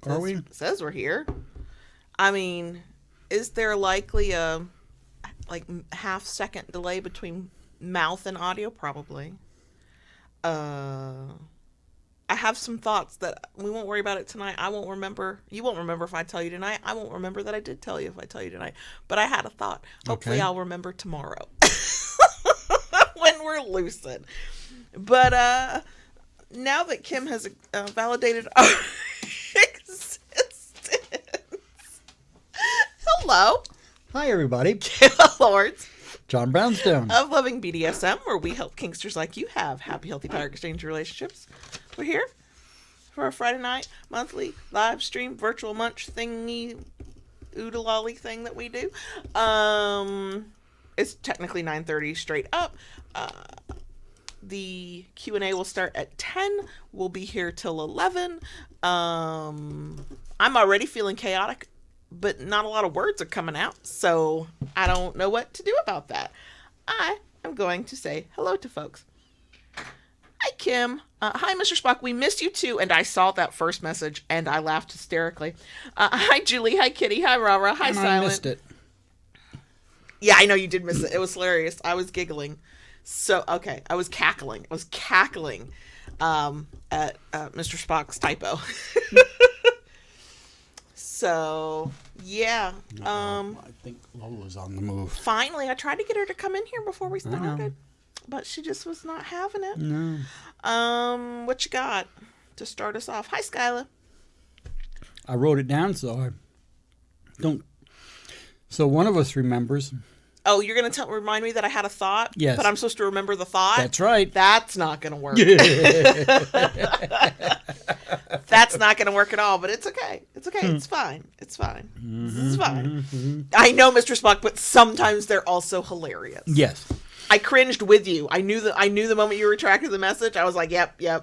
Are we? It says we're here. I mean, is there likely a half-second delay between mouth and audio? Probably. I have some thoughts that we won't worry about it tonight. I won't remember. You won't remember if I tell you tonight. I won't remember that I did tell you if I tell you tonight. But I had a thought. Hopefully I'll remember tomorrow when we're lucid. But now that Kim has validated our existence. Hello. Hi, everybody. Kim Lords. John Brownstone. Of Loving BDSM, where we help kinksters like you have happy, healthy power exchange relationships. We're here for a Friday night, monthly, live stream, virtual Munch thingy, oodalolly thing that we do. It's technically 9:30 straight up. The Q&A will start at 10. We'll be here till 11. I'm already feeling chaotic, but not a lot of words are coming out, so I don't know what to do about that. I am going to say hello to folks. Hi, Kim. Hi, Mr. Spock. We missed you, too, and I saw that first message, and I laughed hysterically. Hi, Julie. Hi, Kitty. Hi, Rara. Hi, Silent. I missed it. Yeah, I know you did miss it. It was hilarious. I was giggling. So, okay. I was cackling. at Mr. Spock's typo. So, yeah. I think Lola's on the move. Finally, I tried to get her to come in here before we started, but she just was not having it. No. What you got to start us off? Hi, Skyla. I wrote it down so I don't. So one of us remembers. Oh, you're going to remind me that I had a thought? Yes. But I'm supposed to remember the thought? That's right. That's not going to work. That's not going to work at all, but it's okay. It's okay. It's fine. It's fine. It's fine. I know, Mr. Spock, but sometimes they're also hilarious. Yes. I cringed with you. I knew the moment you retracted the message. I was like, yep, yeah,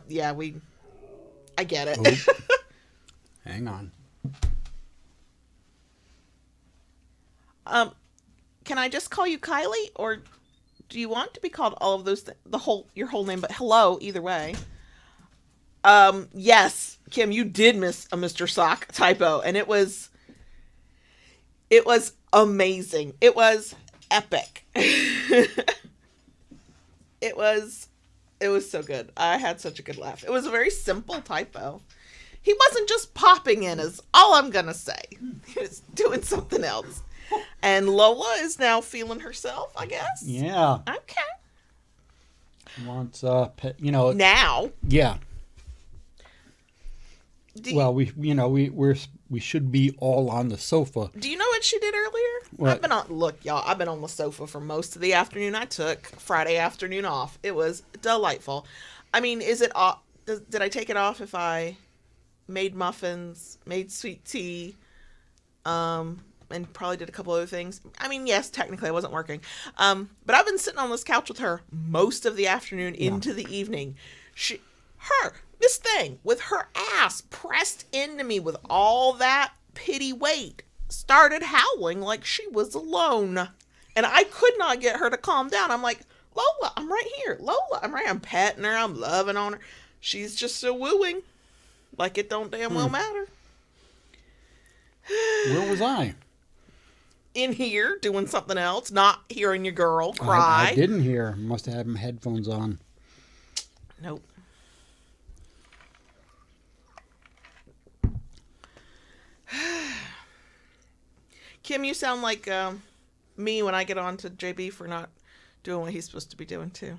I get it. Oh. Hang on. Can I just call you Kylie, or do you want to be called all of those your whole name, but hello either way? Yes, Kim, you did miss a Mr. Sock typo, and it was amazing. It was epic. It was so good. I had such a good laugh. It was a very simple typo. He wasn't just popping in, is all I'm gonna say. He was doing something else. And Lola is now feeling herself, I guess. Yeah. Okay. Wants now. Yeah. Well, we should be all on the sofa. Do you know what she did earlier? What? I've been on the sofa for most of the afternoon. I took Friday afternoon off. It was delightful. I mean, is it off? Did I take it off if I made muffins, made sweet tea, and probably did a couple other things? I mean, yes, technically I wasn't working. But I've been sitting on this couch with her most of the afternoon into the evening. This thing with her ass pressed into me with all that pity weight started howling like she was alone. And I could not get her to calm down. I'm like, Lola, I'm right here. Lola, I'm right. I'm petting her. I'm loving on her. She's just so wooing. Like it don't damn well matter. Where was I? In here doing something else, not hearing your girl cry. I didn't hear. Must have had my headphones on. Nope. Kim, you sound like me when I get on to JB for not doing what he's supposed to be doing too.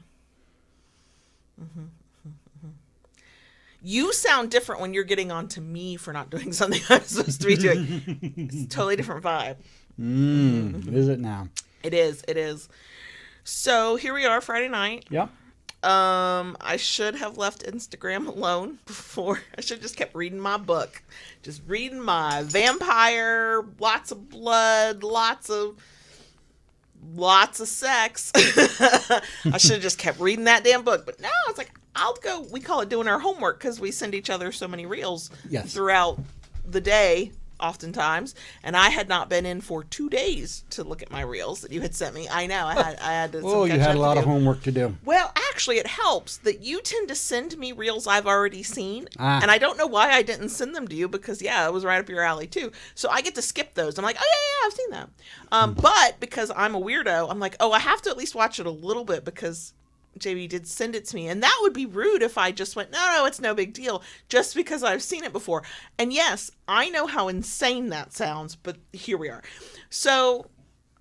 You sound different when you're getting on to me for not doing something I'm supposed to be doing. It's a totally different vibe. Is it now? It is. So here we are, Friday night. Yep. I should have left Instagram alone before. I should have just kept reading my book. Just reading my vampire, lots of blood, lots of sex. I should have just kept reading that damn book. But no, it's like, I'll go. We call it doing our homework because we send each other so many reels throughout the day oftentimes, and I had not been in for 2 days to look at my reels that you had sent me. I know I had to. Oh, you had a lot of homework to do. Well, actually, it helps that you tend to send me reels I've already seen, Ah. and I don't know why I didn't send them to you because it was right up your alley too. So I get to skip those. I'm like, oh yeah, I've seen that. But because I'm a weirdo, I'm like, oh, I have to at least watch it a little bit because JB did send it to me, and that would be rude if I just went, no, it's no big deal, just because I've seen it before. And yes, I know how insane that sounds, but here we are. So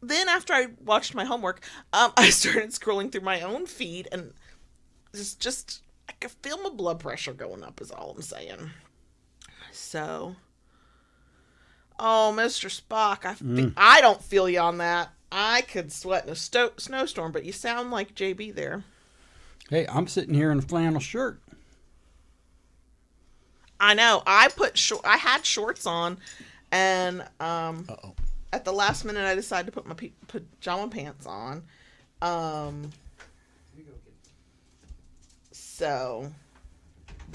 then after I watched my homework, I started scrolling through my own feed, and it's just, I could feel my blood pressure going up is all I'm saying. So, oh, Mr. Spock, I don't feel you on that. I could sweat in a snowstorm, but you sound like JB there. Hey, I'm sitting here in a flannel shirt. I know. I had shorts on, and at the last minute, I decided to put my pajama pants on. So,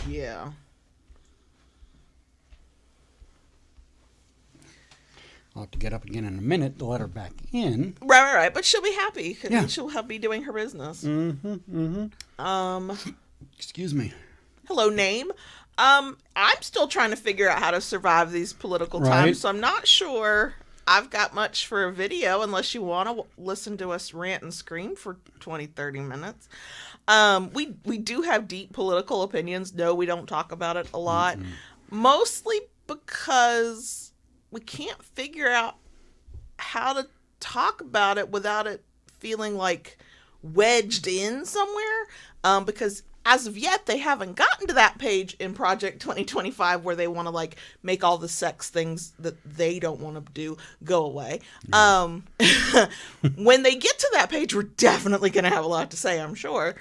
yeah. I'll have to get up again in a minute to let her back in. Right. But she'll be happy. Yeah. She'll be doing her business. Excuse me. Hello, name. I'm still trying to figure out how to survive these political times, Right. so I'm not sure I've got much for a video unless you want to listen to us rant and scream for 20, 30 minutes. We do have deep political opinions. No, we don't talk about it a lot. Mostly because we can't figure out how to talk about it without it feeling like wedged in somewhere. Because as of yet, they haven't gotten to that page in Project 2025 where they want to like make all the sex things that they don't want to do go away. When they get to that page, we're definitely going to have a lot to say, I'm sure.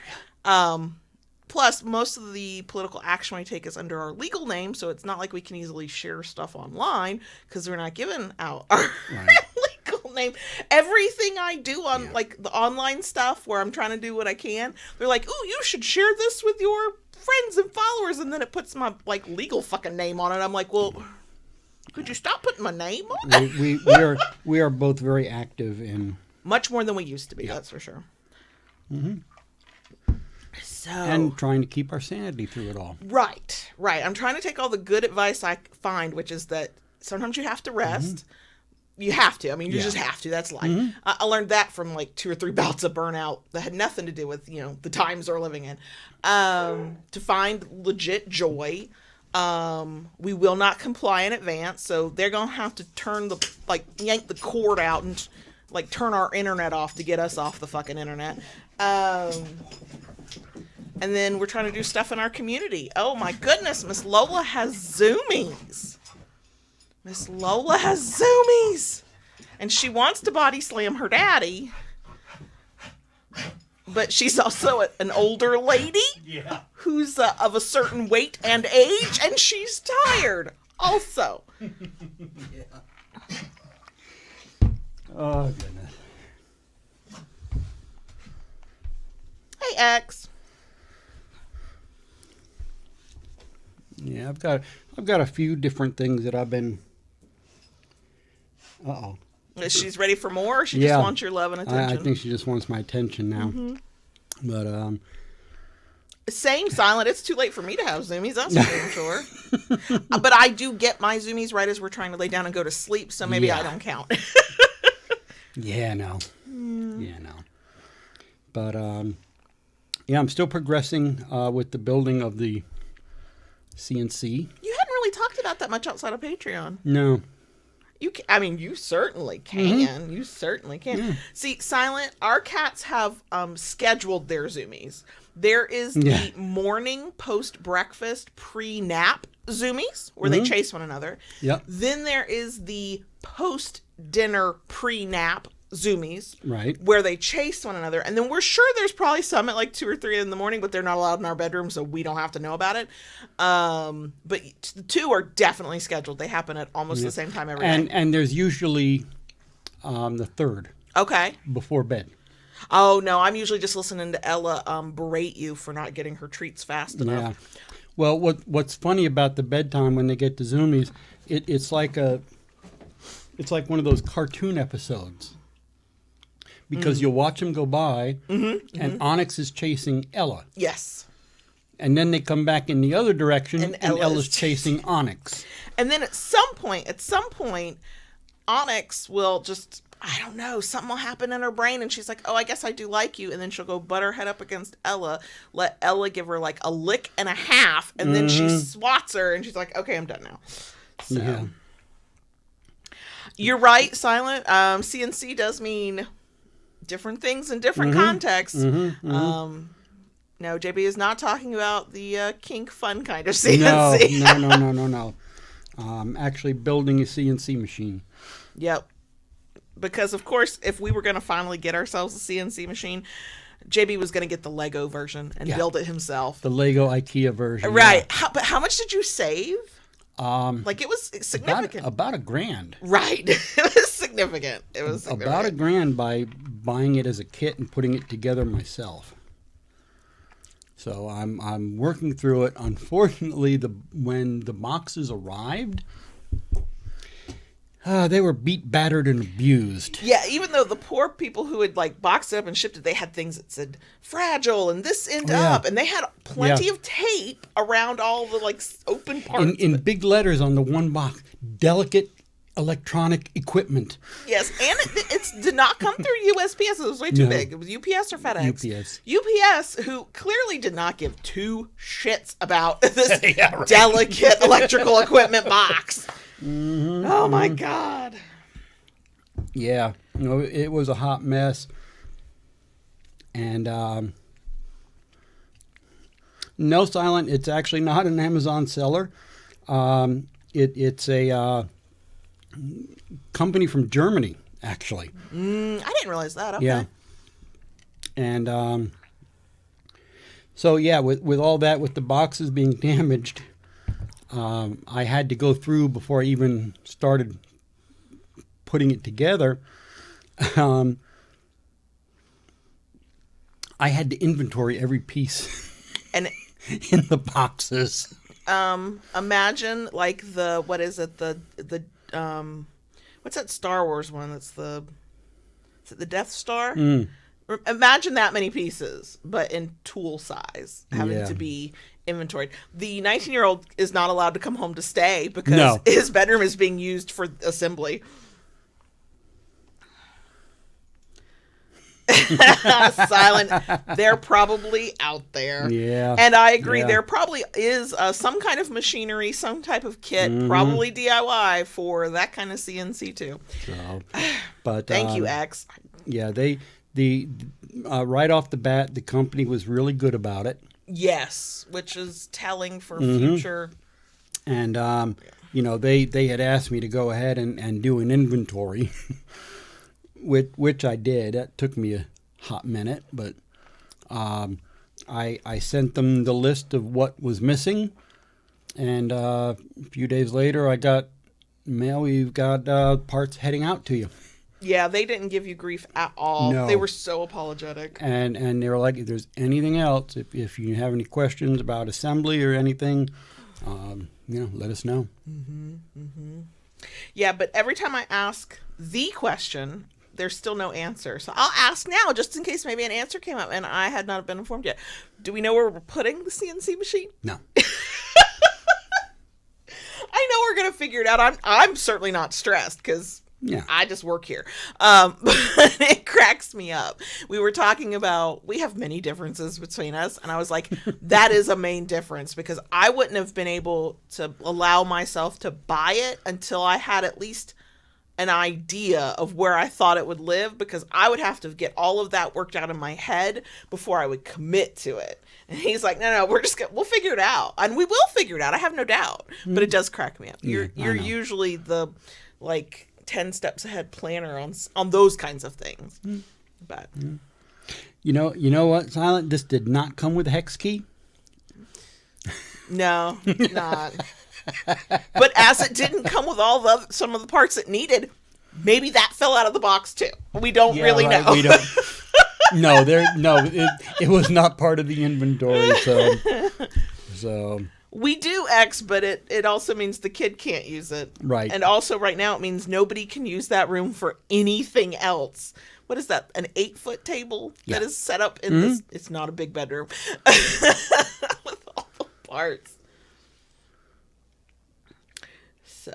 Plus, most of the political action we take is under our legal name, so it's not like we can easily share stuff online because we're not giving out our legal name. Everything I do on like the online stuff where I'm trying to do what I can, they're like, "Ooh, you should share this with your friends and followers," and then it puts my like legal fucking name on it. I'm like, "Well, could you stop putting my name on it?" We are both very active in much more than we used to be. That's for sure. So, and trying to keep our sanity through it all. Right. I'm trying to take all the good advice I find, which is that sometimes you have to rest. You have to. I mean, you just have to. That's life. I learned that from like 2 or 3 bouts of burnout that had nothing to do with, the times we're living in. To find legit joy. We will not comply in advance, so they're going to have to yank the cord out and like turn our internet off to get us off the fucking internet. And then we're trying to do stuff in our community. Oh my goodness, Miss Lola has Zoomies. And she wants to body slam her daddy. But she's also an older lady who's of a certain weight and age, and she's tired also. Oh, goodness. Hey, X. Yeah, I've got a few different things that I've been. She's ready for more, or she just wants your love and attention? I think she just wants my attention now. But same, Silent. It's too late for me to have Zoomies. That's for sure. But I do get my Zoomies right as we're trying to lay down and go to sleep, so maybe I don't count. no. But I'm still progressing with the building of the CNC. You hadn't really talked about that much outside of Patreon. No. You certainly can. You certainly can. Yeah. See, Silent, our cats have scheduled their Zoomies. There is the morning post-breakfast pre-nap Zoomies, where they chase one another. Yep. Then there is the post-dinner pre-nap Zoomies, right, where they chase one another. And then we're sure there's probably some at like 2 or 3 in the morning, but they're not allowed in our bedroom, so we don't have to know about it. But the 2 are definitely scheduled. They happen at almost the same time every day. And there's usually the 3rd. Okay. Before bed. Oh, no, I'm usually just listening to Ella berate you for not getting her treats fast enough. Yeah. Well, what's funny about the bedtime when they get to Zoomies, it's like it's like one of those cartoon episodes. Because you'll watch them go by, and Onyx is chasing Ella. Yes. And then they come back in the other direction, and Ella's Ella's chasing Onyx. And then at some point, Onyx will just, I don't know, something will happen in her brain, and she's like, oh, I guess I do like you. And then she'll go butt her head up against Ella, let Ella give her like a lick and a half, and then she swats her, and she's like, okay, I'm done now. So. Yeah. You're right, Silent. CNC does mean different things in different contexts. No, JB is not talking about the kink fun kind of CNC. No. Actually building a CNC machine. Yep. Because, of course, if we were going to finally get ourselves a CNC machine, JB was going to get the Lego version and build it himself. The Lego IKEA version. Right. Yeah. But how much did you save? Like, it was significant. About $1,000. Right. It was significant. About $1,000 by buying it as a kit and putting it together myself. So I'm working through it. Unfortunately, when the boxes arrived, they were beat, battered, and abused. Yeah, even though the poor people who had like boxed it up and shipped it, they had things that said fragile and this end up, and they had plenty of tape around all the like open parts. In big letters on the one box, delicate electronic equipment. Yes, and it did not come through USPS. It was way too big. It was UPS or FedEx. UPS, who clearly did not give two shits about this delicate electrical equipment box. Oh my God. Yeah, it was a hot mess. And no, Silent, it's actually not an Amazon seller. It's a company from Germany, actually. I didn't realize that. Okay. Yeah. And so, yeah, with all that, with the boxes being damaged, I had to go through before I even started putting it together. I had to inventory every piece and in the boxes. Imagine like what is it? The what's that Star Wars one? Is it the Death Star? Imagine that many pieces, but in tool size, having to be inventoried. The 19-year-old is not allowed to come home to stay because his bedroom is being used for assembly. Silent. They're probably out there. Yeah. And I agree. There probably is some kind of machinery, some type of kit, probably DIY for that kind of CNC too. So, but thank you, X. Yeah, the right off the bat, the company was really good about it. Yes, which is telling for future. And they had asked me to go ahead and do an inventory. Which I did. That took me a hot minute, but I sent them the list of what was missing, and a few days later I got mail. We've got parts heading out to you. Yeah, they didn't give you grief at all. No. They were so apologetic. And they were like, if there's anything else, if you have any questions about assembly or anything, let us know. Yeah, but every time I ask the question, there's still no answer. So I'll ask now just in case maybe an answer came up and I had not been informed yet. Do we know where we're putting the CNC machine? No. I know we're going to figure it out. I'm certainly not stressed because I just work here. But it cracks me up. We were talking about, we have many differences between us. And I was like, that is a main difference because I wouldn't have been able to allow myself to buy it until I had at least an idea of where I thought it would live, because I would have to get all of that worked out in my head before I would commit to it. And he's like, no, we'll figure it out. And we will figure it out. I have no doubt. But it does crack me up. You're usually the 10 steps ahead planner on those kinds of things. But you know what, Silent? This did not come with a hex key. No, not. But as it didn't come with some of the parts it needed, maybe that fell out of the box too. We don't really know. We don't. It was not part of the inventory. So. We do X, but it also means the kid can't use it. Right. And also right now it means nobody can use that room for anything else. What is that? An 8-foot table Yeah. that is set up in this. It's not a big bedroom with all the parts. So,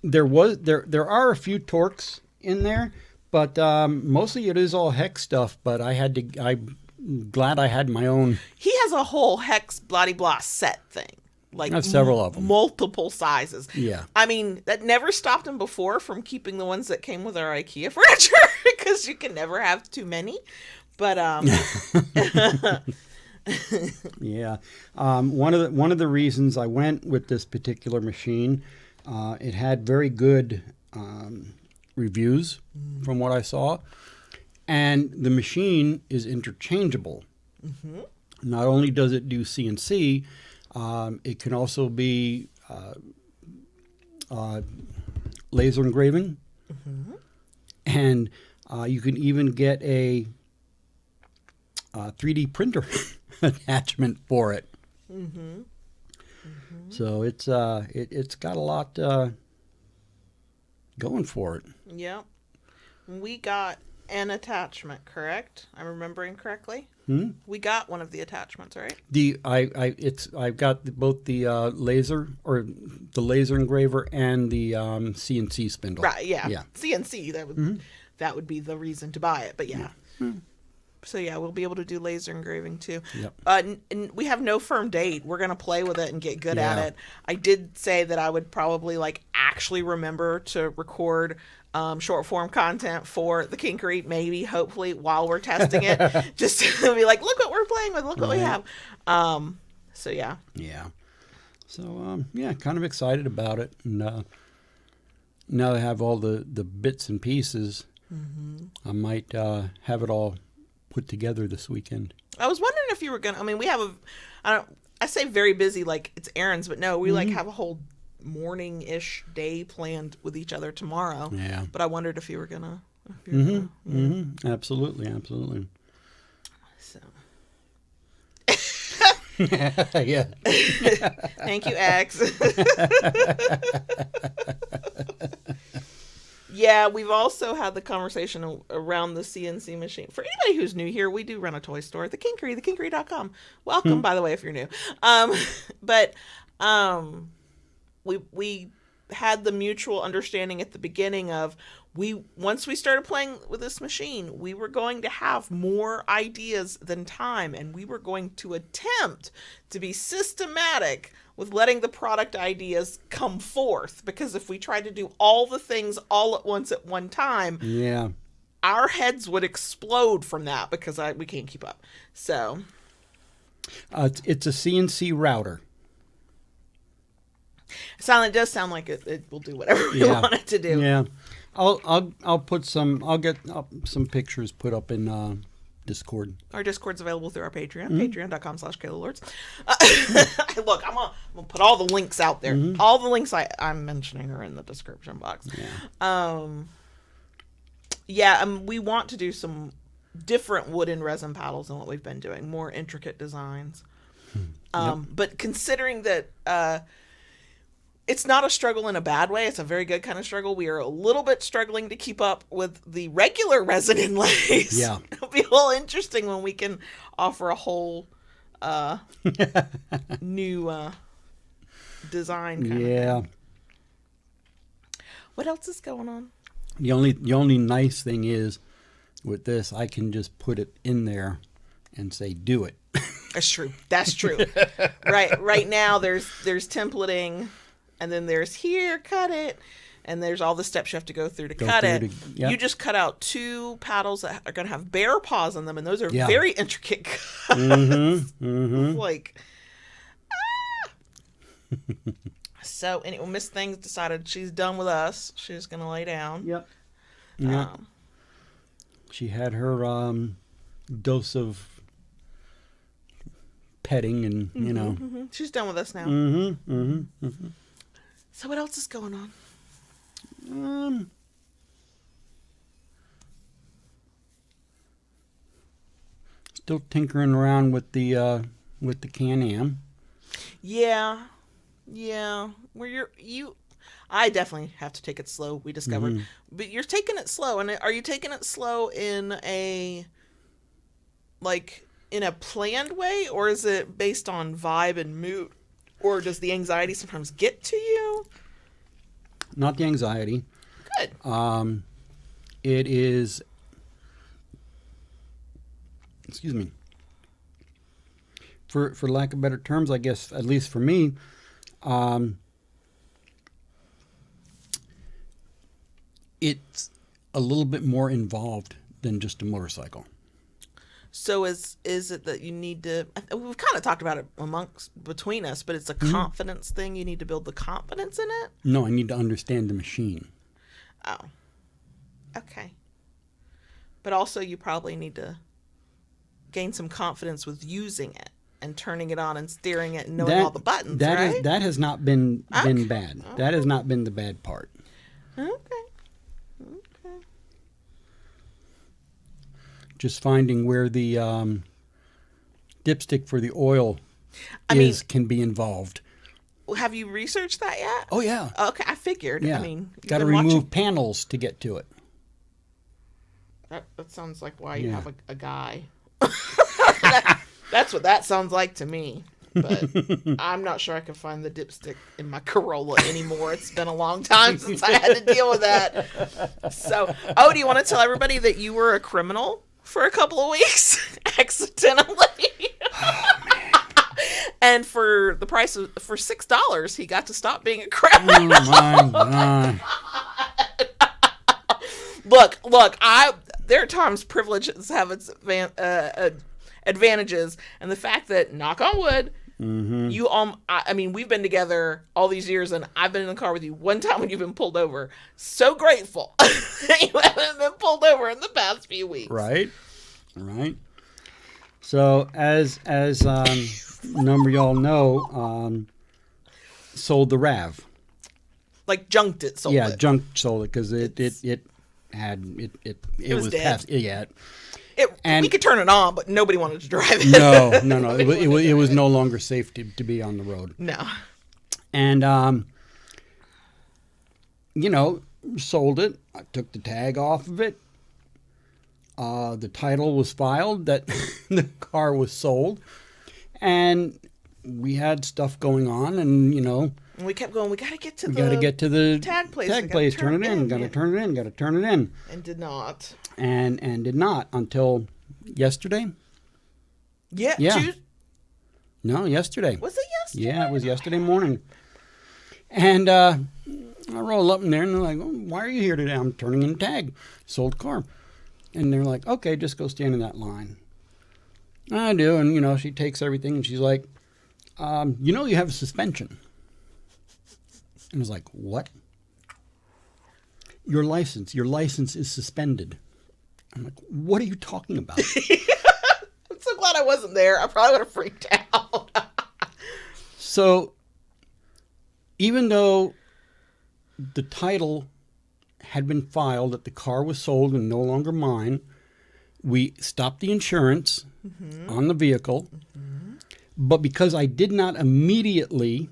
there are a few torques in there, but mostly it is all hex stuff. But I'm glad I had my own. he has a whole hex bloody blah set thing. Like I have several of them. Multiple sizes. Yeah. I mean, that never stopped him before from keeping the ones that came with our IKEA furniture because you can never have too many. But Yeah. One of the reasons I went with this particular machine, it had very good reviews from what I saw, and the machine is interchangeable. Mm-hmm. Not only does it do CNC, it can also be laser engraving, and you can even get a 3D printer attachment for it. So it's got a lot going for it. Yep. We got an attachment, correct? I'm remembering correctly. We got one of the attachments, right? I've got both the laser engraver and the CNC spindle. Right. Yeah. Yeah. CNC. That would be the reason to buy it. But yeah. So yeah, we'll be able to do laser engraving too. Yep. And we have no firm date. We're gonna play with it and get good at it. I did say that I would probably actually remember to record short form content for the Kinkery, maybe, hopefully, while we're testing it, just to be like, look what we're playing with, look what we have. So yeah. Yeah. So kind of excited about it, and now I have all the bits and pieces. I might have it all put together this weekend. I was wondering if you were gonna. I mean, we have I say very busy, like it's errands, but no, we have a whole morning-ish day planned with each other tomorrow. Yeah. But I wondered if you were gonna. Absolutely. So. Yeah. Thank you, X. Yeah, we've also had the conversation around the CNC machine. For anybody who's new here, we do run a toy store, The Kinkery, thekinkery.com. Welcome, by the way, if you're new. We had the mutual understanding at the beginning of once we started playing with this machine, we were going to have more ideas than time, and we were going to attempt to be systematic with letting the product ideas come forth, because if we tried to do all the things all at once at one time, our heads would explode from that because we can't keep up. So it's a CNC router. It does sound like it will do whatever we want it to do. Yeah, I'll put some. I'll get some pictures put up in Discord. Our Discord's available through our Patreon, patreon.com/KaylaLords. Look, I'm gonna put all the links out there. All the links I'm mentioning are in the description box. We want to do some different wood and resin paddles than what we've been doing, more intricate designs. But considering that it's not a struggle in a bad way, it's a very good kind of struggle. We are a little bit struggling to keep up with the regular resin inlays. Yeah. It'll be a little interesting when we can offer a whole new design kind of thing. What else is going on? The only nice thing is with this, I can just put it in there and say, do it. That's true. Right now there's templating, and then there's cut it, and there's all the steps you have to go through to cut it. You just cut out 2 paddles that are going to have bear paws on them, and those are very intricate cuts. Like, So anyway, Miss Things decided she's done with us. She's going to lay down. Yep. She had her dose of petting, and you know. She's done with us now. So what else is going on? Still tinkering around with the with the Can-Am. Yeah. Where I definitely have to take it slow, we discovered. But you're taking it slow. And are you taking it slow in a planned way, or is it based on vibe and mood? Or does the anxiety sometimes get to you? Not the anxiety. Good. It is, excuse me, for lack of better terms, I guess, at least for me, it's a little bit more involved than just a motorcycle. So is it that you need to? We've kind of talked about it between us, but it's a confidence thing. You need to build the confidence in it. No, I need to understand the machine. Oh, okay. But also, you probably need to gain some confidence with using it and turning it on and steering it and knowing all the buttons. Right? That has not been bad. Okay. That has not been the bad part. Okay. Just finding where the dipstick for the oil can be involved. Have you researched that yet? Oh, yeah. Okay, I figured. Yeah. I mean, got to remove panels to get to it. That sounds like why you have a guy. That's what that sounds like to me. But I'm not sure I can find the dipstick in my Corolla anymore. It's been a long time since I had to deal with that. So, do you want to tell everybody that you were a criminal for a couple of weeks accidentally? Oh, man. And for the price of $6, he got to stop being a criminal. Oh my God. Look, there are times privileges have its advantages, and the fact that, knock on wood, you we've been together all these years, and I've been in the car with you one time when you've been pulled over. So grateful you haven't been pulled over in the past few weeks. Right. So as a number of y'all know, sold the RAV. Like junked it, sold it. Junked sold it because it was dead. past. Yeah. We could turn it on, but nobody wanted to drive it. No. It was no longer safe to be on the road. No. And, sold it. I took the tag off of it. The title was filed that the car was sold. And we had stuff going on, and, And we kept going, we got to get to the tag place. Turn it in. Got to turn it in. And did not. And did not until yesterday. Yeah. No, yesterday. Was it yesterday? Yeah, it was yesterday morning. And I roll up in there, and they're like, why are you here today? I'm turning in a tag. Sold car. And they're like, okay, just go stand in that line. I do, and, she takes everything, and she's like, you have a suspension. And I was like, what? Your license is suspended. I'm like, what are you talking about? I'm so glad I wasn't there. I probably would have freaked out. So, even though the title had been filed that the car was sold and no longer mine, we stopped the insurance on the vehicle. But because I did not immediately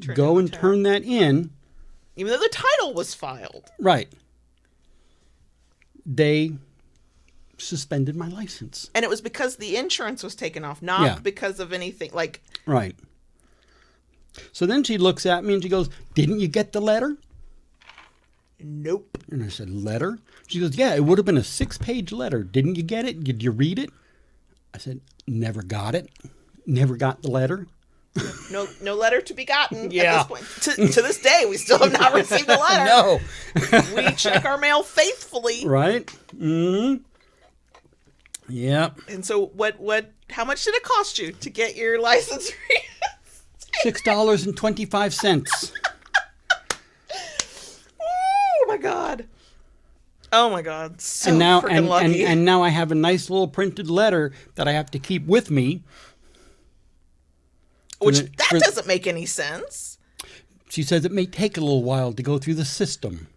turn that in, even though the title was filed, right, they suspended my license. And it was because the insurance was taken off, not because of anything like... Right. So then she looks at me and she goes, didn't you get the letter? Nope. And I said, letter? She goes, yeah, it would have been a 6-page letter. Didn't you get it? Did you read it? I said, never got it. Never got the letter. No letter to be gotten Yeah. at this point. To this day, we still have not received a letter. No. We check our mail faithfully. Right? Mm-hmm. Yep. And so how much did it cost you to get your license $6.25. Oh my God. So and now freaking lucky. and now I have a nice little printed letter that I have to keep with me. Which doesn't make any sense. She says it may take a little while to go through the system.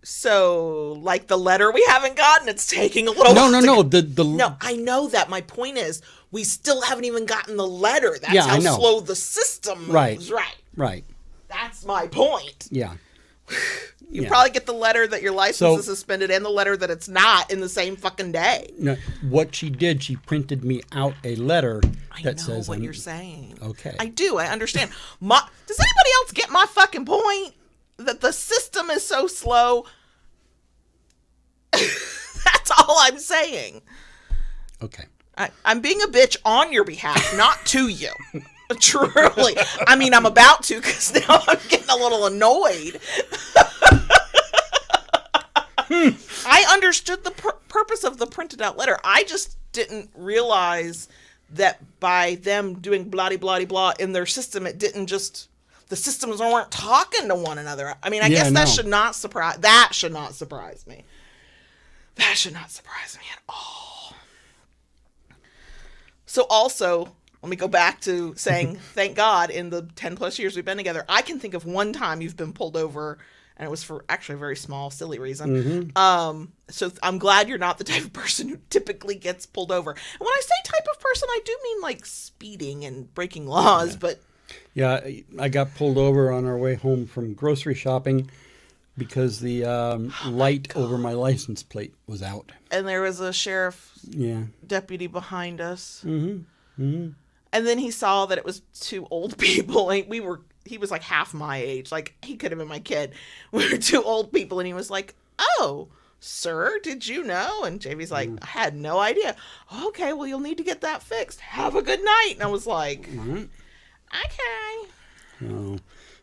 So, like the letter we haven't gotten, it's taking a little while. No. No, I know that. My point is, We still haven't even gotten the letter. That's Yeah, how I know. slow the system moves. Right. Right. That's my point. Yeah. You probably get the letter that your license So- is suspended and the letter that it's not in the same fucking day. No, what she did, she printed me out a letter I that know says what I'm- you're saying. Okay. I do. I understand. Does anybody else get my fucking point? That the system is so slow. That's all I'm saying. Okay. I'm being a bitch on your behalf, not to you. Truly. I mean, I'm about to because now I'm getting a little annoyed. I understood the purpose of the printed out letter. I just didn't realize that by them doing blah-de-blah-de-blah in their system, it didn't just... The systems weren't talking to one another. I mean, I guess that should not surprise... That should not surprise me. That should not surprise me at all. So also, let me go back to saying, thank God, in the 10 plus years we've been together, I can think of one time you've been pulled over, and it was for actually a very small, silly reason. So I'm glad you're not the type of person who typically gets pulled over. And when I say type of person, I do mean like speeding and breaking laws, but... Yeah, I got pulled over on our way home from grocery shopping because the light over my license plate was out. And there was a sheriff Yeah. deputy behind us. Mm-hmm. Mm-hmm. And then he saw that it was two old people. And he was like half my age. Like, he could have been my kid. We were two old people. And he was like, "Oh, sir, did you know?" And JV's like, "I had no idea." "Okay, well, you'll need to get that fixed. Have a good night." And I was like, Right. okay. Oh.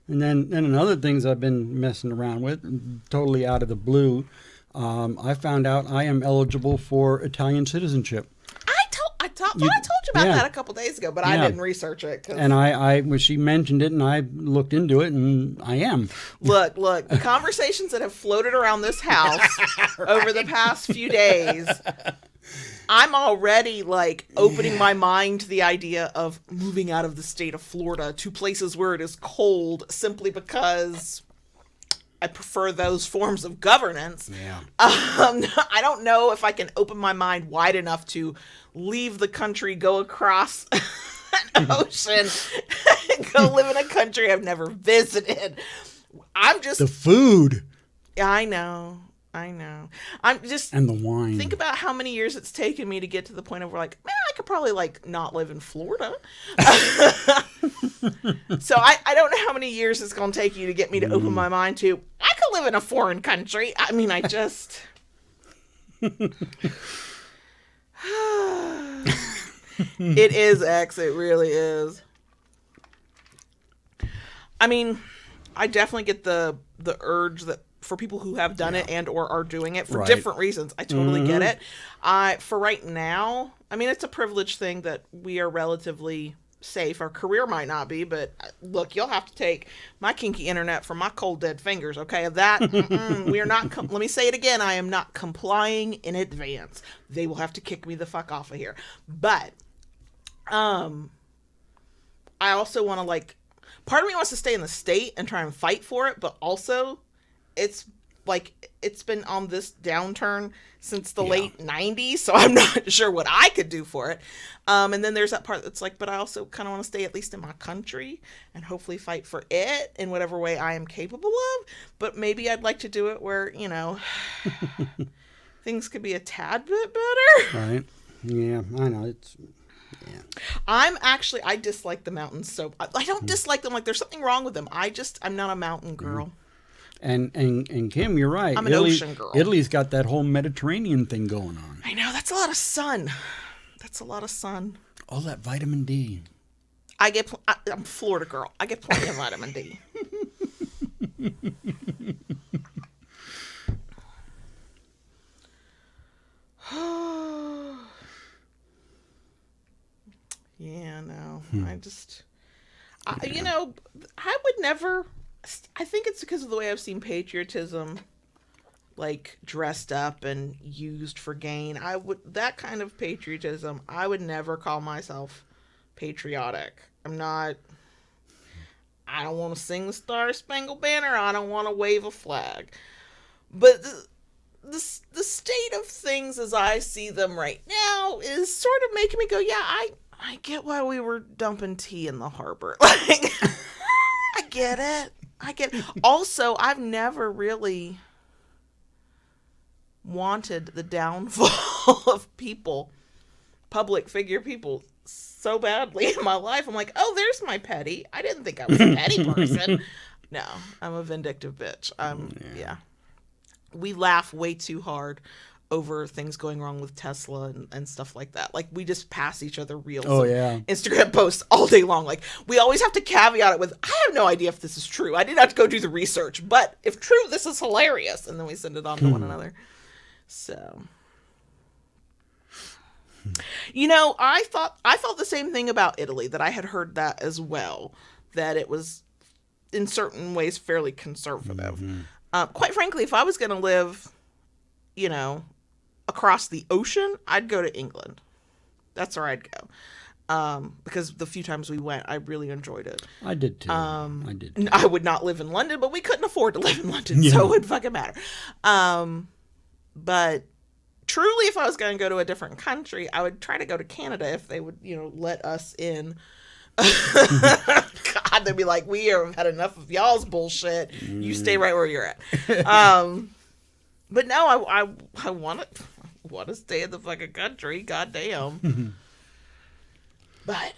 And then another things I've been messing around with, totally out of the blue, I found out I am eligible for Italian citizenship. I thought I told you about yeah. that a couple days ago, but I Yeah. didn't research it. 'Cause And I when she mentioned it, and I looked into it, and I am. Look, the conversations that have floated around this house over the past few days, I'm already like opening my mind to the idea of moving out of the state of Florida to places where it is cold simply because I prefer those forms of governance. Yeah. I don't know if I can open my mind wide enough to leave the country, go across an ocean, and go live in a country I've never visited. I'm just... The food. I know. I'm just... And the wine. Think about how many years it's taken me to get to the point of where, like, man, I could probably, like, not live in Florida. So I don't know how many years it's going to take you to get me to open my mind to, I could live in a foreign country. I mean, I just... It is, X. It really is. I mean, I definitely get the urge that for people who have done it and or are doing it for Right. different reasons. I totally get it. For right now, I mean, it's a privileged thing that we are relatively safe. Our career might not be, but look, you'll have to take my kinky internet from my cold dead fingers. Okay, that we are not. Let me say it again. I am not complying in advance. They will have to kick me the fuck off of here. But, I also want to like. Part of me wants to stay in the state and try and fight for it, but also, it's like it's been on this downturn since the late 90s, so I'm not sure what I could do for it. And then there's that part that's like, but I also kind of want to stay at least in my country and hopefully fight for it in whatever way I am capable of. But maybe I'd like to do it where, you know, things could be a tad bit better. Right. Yeah, I know. It's... Yeah. I dislike the mountains, so I don't dislike them like there's something wrong with them. I'm not a mountain girl. And Kim, you're right. I'm an ocean girl. Italy's got that whole Mediterranean thing going on. I know, that's a lot of sun. All that vitamin D. I'm a Florida girl. I get plenty of vitamin D. Yeah, no. I would never... I think it's because of the way I've seen patriotism, like, dressed up and used for gain. That kind of patriotism, I would never call myself patriotic. I don't want to sing the Star Spangled Banner. I don't want to wave a flag. But the state of things as I see them right now is sort of making me go, yeah, I get why we were dumping tea in the harbor. Like, I get it. Also, I've never really wanted the downfall of people, public figure people, so badly in my life. I'm like, oh, there's my petty. I didn't think I was a petty person. No, I'm a vindictive bitch. Yeah. We laugh way too hard over things going wrong with Tesla and stuff like that. Like, we just pass each other reels of Instagram posts all day long. Like, we always have to caveat it with, I have no idea if this is true. I did not go do the research, but if true, this is hilarious. And then we send it on to one another. So, you know, I felt the same thing about Italy, that I had heard that as well, that it was in certain ways fairly conservative. Quite frankly, if I was going to live, you know, across the ocean, I'd go to England. That's where I'd go. Because the few times we went, I really enjoyed it. I did too. I would not live in London, but we couldn't afford to live in London, so it wouldn't fucking matter. But truly, if I was going to go to a different country, I would try to go to Canada if they would, you know, let us in. God, they'd be like, we have had enough of y'all's bullshit. You stay right where you're at. But no, I want to stay in the fucking country. Goddamn. But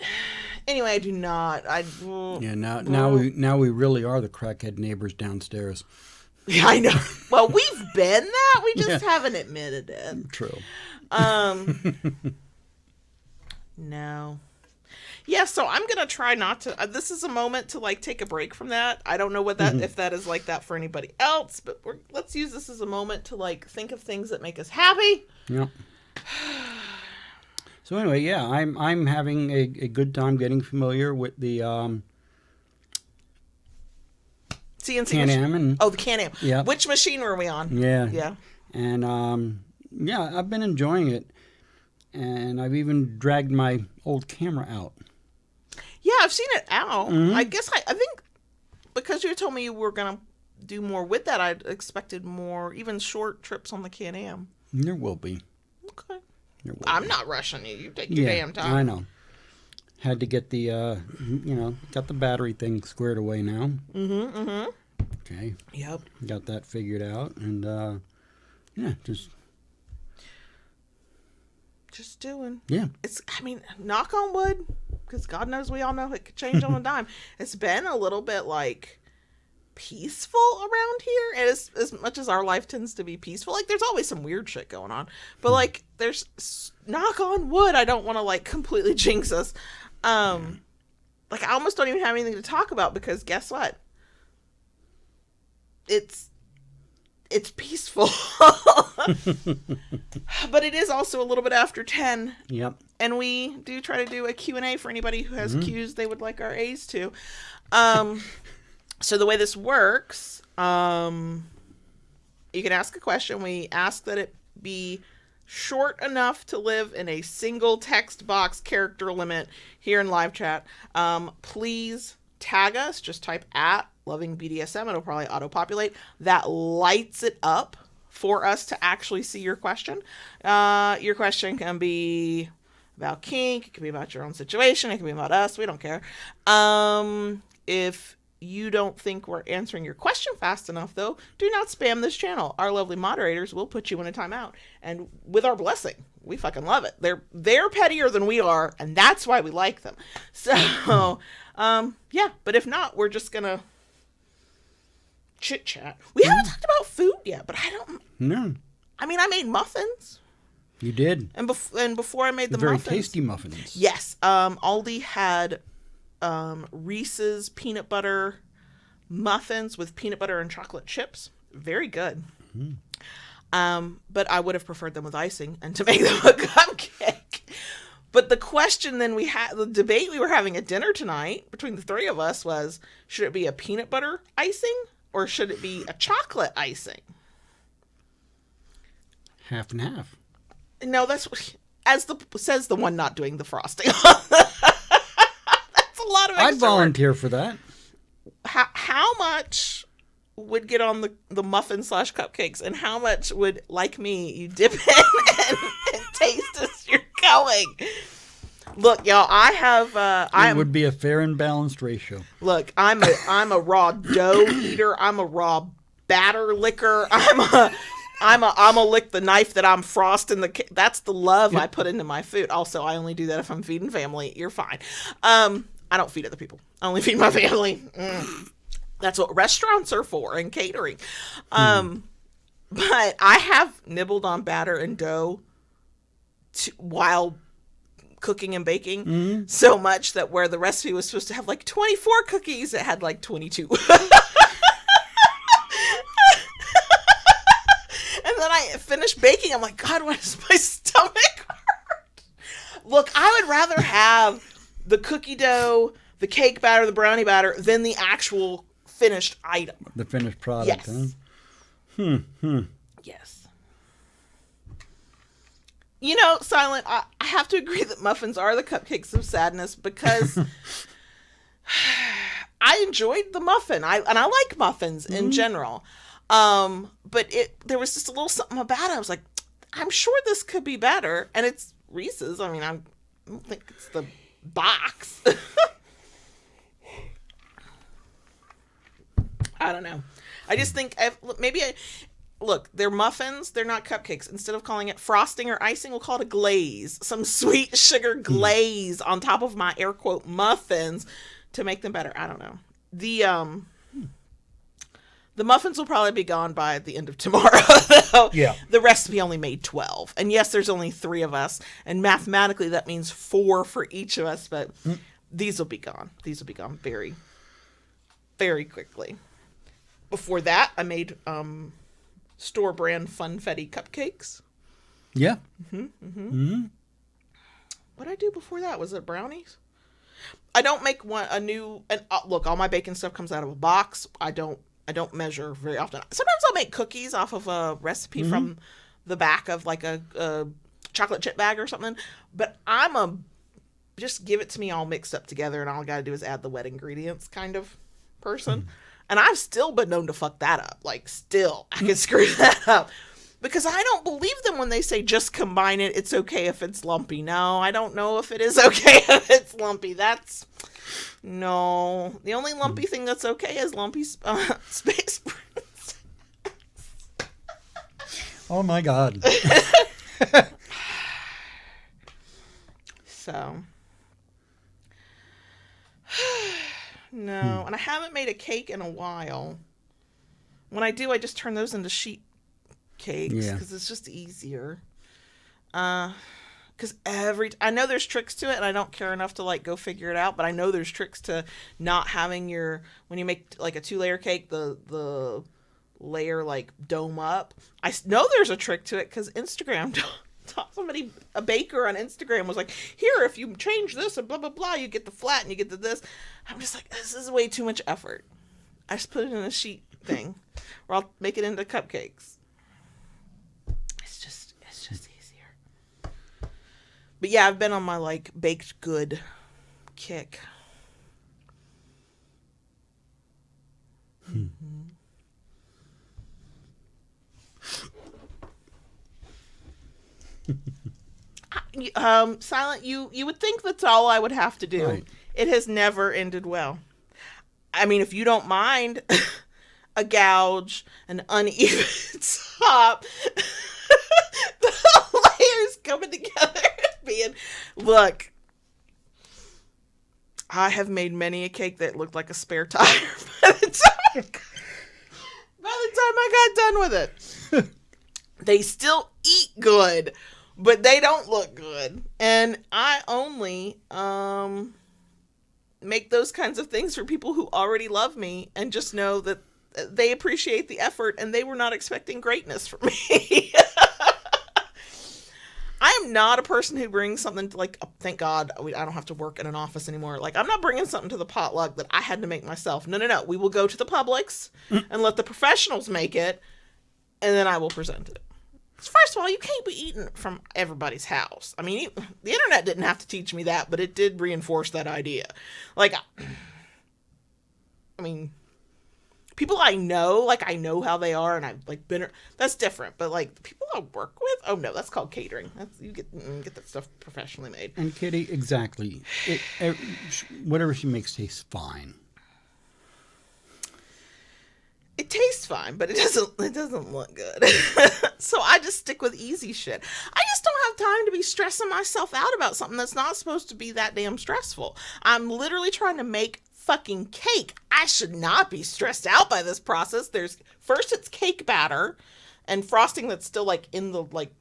anyway, I do not. Now we really are the crackhead neighbors downstairs. Yeah, I know. Well, we've been that. We just haven't admitted it. True. No. Yeah, so I'm going to try not to, this is a moment to, like, take a break from that. I don't know what that, if that is like that for anybody else, but let's use this as a moment to, like, think of things that make us happy. Yep. So anyway, yeah, I'm having a good time getting familiar with the CNC Can-Am and the Can-Am. Yeah. Which machine were we on? Yeah. Yeah. And yeah, I've been enjoying it, and I've even dragged my old camera out. Yeah, I've seen it out. I guess I think because you told me you were going to do more with that, I expected more, even short trips on the Can-Am. There will be. Okay. I'm not rushing you. You take your damn time. I know. Had to get the, got the battery thing squared away now. Okay. Yep. Got that figured out, and yeah, just doing. Yeah. Knock on wood, because God knows we all know it could change on a dime. It's been a little bit, like, peaceful around here. And as much as our life tends to be peaceful, like, there's always some weird shit going on. But, like, there's, knock on wood, I don't want to, like, completely jinx us. Like, I almost don't even have anything to talk about, because guess what? It's peaceful. But it is also a little bit after 10. Yep. And we do try to do a Q&A for anybody who has Q's they would like our A's to. So the way this works, you can ask a question. We ask that it be short enough to live in a single text box character limit here in live chat. Please tag us. Just type @loving BDSM. It'll probably auto-populate. That lights it up for us to actually see your question. Your question can be about kink. It can be about your own situation. It can be about us. We don't care. If you don't think we're answering your question fast enough, though, do not spam this channel. Our lovely moderators will put you in a timeout, and with our blessing. We fucking love it. They're pettier than we are, and that's why we like them. So, yeah. But if not, we're just gonna chit chat. We haven't talked about food yet, but I don't. No. I mean, I made muffins. You did. And before I made the very muffins, tasty muffins. Yes. Aldi had Reese's peanut butter muffins with peanut butter and chocolate chips. Very good. But I would have preferred them with icing and to make them a cupcake. But the question then the debate we were having at dinner tonight between the three of us was, should it be a peanut butter icing or should it be a chocolate icing? Half and half. No, that's says the one not doing the frosting. That's a lot of extra I'd volunteer for that. How much would get on the muffin / cupcakes, and how much would, like me, you dip in and taste as you're going? Look, y'all, I have It would be a fair and balanced ratio. Look, I'm a raw dough eater. I'm a raw batter licker. I'm a lick the knife that I'm frosting that's the love I put into my food. Also, I only do that if I'm feeding family. You're fine. I don't feed other people. I only feed my family. That's what restaurants are for, and catering. But I have nibbled on batter and dough while cooking and baking so much that where the recipe was supposed to have like 24 cookies, it had like 22. And then I finished baking. I'm like, God, why does my stomach hurt? Look, I would rather have the cookie dough, the cake batter, the brownie batter than the actual finished item. The finished product, yes. Huh? Yes. You know, Silent, I have to agree that muffins are the cupcakes of sadness because I enjoyed the muffin. I like muffins in general. But there was just a little something about it. I was like, I'm sure this could be better. And it's Reese's. I mean, I don't think it's the box. I don't know. I just think look, they're muffins. They're not cupcakes. Instead of calling it frosting or icing, we'll call it a glaze. Some sweet sugar glaze on top of my air quote muffins to make them better. I don't know. The muffins will probably be gone by the end of tomorrow, though. Yeah. The recipe only made 12. And yes, there's only 3 of us. And mathematically, that means 4 for each of us. But these will be gone. These will be gone very, very quickly. Before that, I made store brand Funfetti cupcakes. Yeah. What did I do before that? Was it brownies? I don't make look, all my baking stuff comes out of a box. I don't measure very often. Sometimes I'll make cookies off of a recipe from the back of like a chocolate chip bag or something. But I'm just give it to me all mixed up together and all I got to do is add the wet ingredients kind of person. And I've still been known to fuck that up. Like, still, I can screw that up. Because I don't believe them when they say just combine it. It's okay if it's lumpy. No, I don't know if it is okay if it's lumpy. No. The only lumpy thing that's okay is lumpy space prints. Oh, my God. So. No, and I haven't made a cake in a while. When I do, I just turn those into sheet cakes because it's just easier. Because I know there's tricks to it, and I don't care enough to like go figure it out. But I know there's tricks to not having when you make like a 2-layer cake, the layer like dome up. I know there's a trick to it because Instagram. A baker on Instagram was like, here, if you change this and blah, blah, blah, you get the flat and you get the this. I'm just like, this is way too much effort. I just put it in a sheet thing or I'll make it into cupcakes. It's just easier. But yeah, I've been on my like baked good kick. Silent, you would think that's all I would have to do. Right. It has never ended well. I mean, if you don't mind a gouge, an uneven top, the layers coming together and being, look, I have made many a cake that looked like a spare tire by the time I got done with it. They still eat good, but they don't look good. And I only make those kinds of things for people who already love me and just know that they appreciate the effort and they were not expecting greatness from me. I am not a person who brings something to like, thank God I don't have to work in an office anymore. Like, I'm not bringing something to the potluck that I had to make myself. No. We will go to the Publix and let the professionals make it, and then I will present it. First of all, you can't be eating from everybody's house. I mean, the internet didn't have to teach me that, but it did reinforce that idea. Like, I mean, People I know, like I know how they are, and I've like been. That's different. But like the people I work with, oh no, that's called catering. That's you get that stuff professionally made. And Kitty, exactly. Whatever she makes tastes fine. It tastes fine, but it doesn't look good. So I just stick with easy shit. I just don't have time to be stressing myself out about something that's not supposed to be that damn stressful. I'm literally trying to make fucking cake. I should not be stressed out by this process. First it's cake batter and frosting that's still like in the like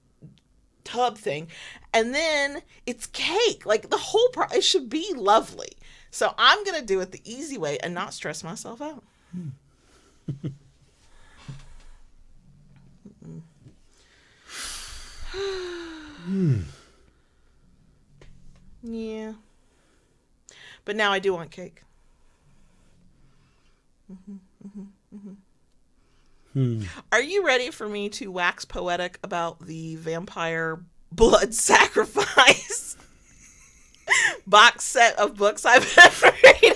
tub thing, and then it's cake. Like the whole it should be lovely. So I'm gonna do it the easy way and not stress myself out. Yeah. But now I do want cake. Are you ready for me to wax poetic about the vampire blood sacrifice box set of books I've been reading?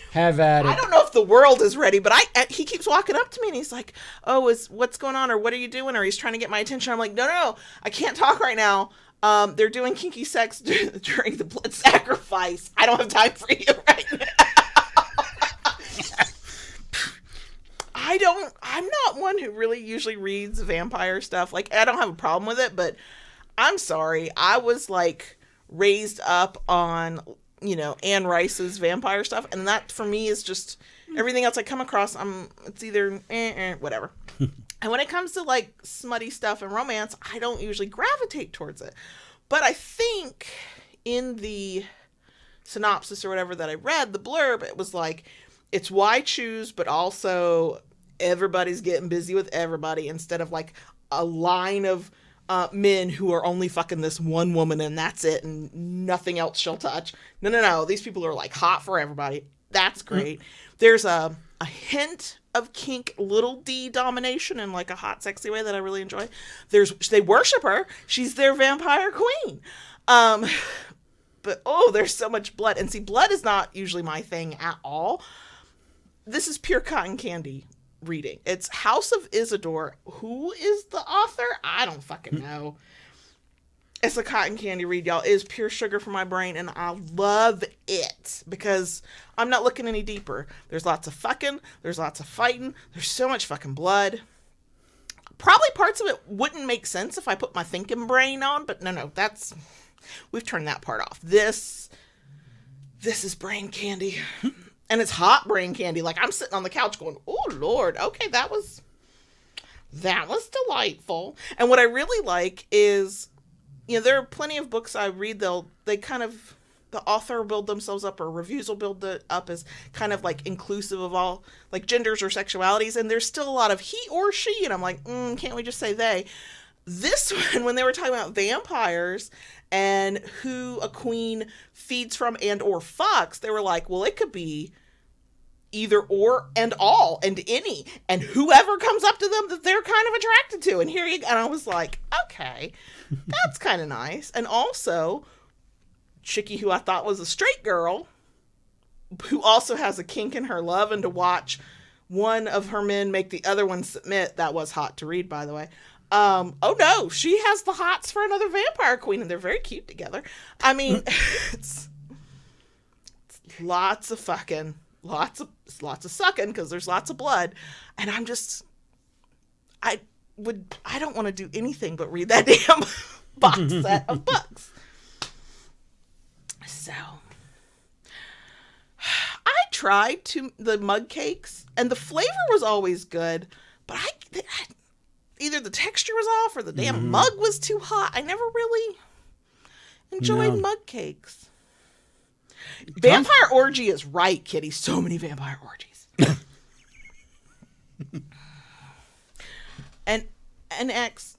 Have at it. I don't know if the world is ready, but he keeps walking up to me and he's like, "Oh, what's going on, or what are you doing?" Or he's trying to get my attention. I'm like, no, I can't talk right now. They're doing kinky sex during the blood sacrifice. I don't have time for you right now. I'm not one who really usually reads vampire stuff. Like, I don't have a problem with it, but I'm sorry. I was like raised up on, Anne Rice's vampire stuff, and that for me is just everything else I come across. It's either whatever. And when it comes to like smutty stuff and romance, I don't usually gravitate towards it. But I think in the synopsis or whatever that I read, the blurb, it was like, it's why choose, but also everybody's getting busy with everybody, instead of like a line of men who are only fucking this one woman and that's it and nothing else she'll touch. No. These people are like hot for everybody. That's great. There's a hint of kink, little d domination in like a hot, sexy way that I really enjoy. They worship her. She's their vampire queen. But there's so much blood. And see, blood is not usually my thing at all. This is pure cotton candy reading. It's House of Isidore. Who is the author? I don't fucking know. It's a cotton candy read, y'all. It is pure sugar for my brain, and I love it because I'm not looking any deeper. There's lots of fucking. There's lots of fighting. There's so much fucking blood. Probably parts of it wouldn't make sense if I put my thinking brain on, but no, we've turned that part off. This is brain candy. And it's hot brain candy. Like, I'm sitting on the couch going, "Oh Lord, okay, that was delightful." And what I really like is, there are plenty of books I read. The author will build themselves up, or reviews will build it up as kind of like inclusive of all like genders or sexualities. And there's still a lot of he or she. And I'm like, can't we just say they? This one, when they were talking about vampires and who a queen feeds from and or fucks, they were like, well, it could be either or and all and any and whoever comes up to them that they're kind of attracted to. And here you go. And I was like, okay, that's kind of nice. And also, Chickie, who I thought was a straight girl, who also has a kink in her love and to watch one of her men make the other one submit. That was hot to read, by the way. Oh no, she has the hots for another vampire queen, and they're very cute together. I mean, it's lots of fucking, lots of sucking, because there's lots of blood, and I don't want to do anything but read that damn box set of books. So I tried the mug cakes, and the flavor was always good, but I either the texture was off or the damn mug was too hot. I never really enjoyed mug cakes. Vampire orgy is right, Kitty. So many vampire orgies. and X,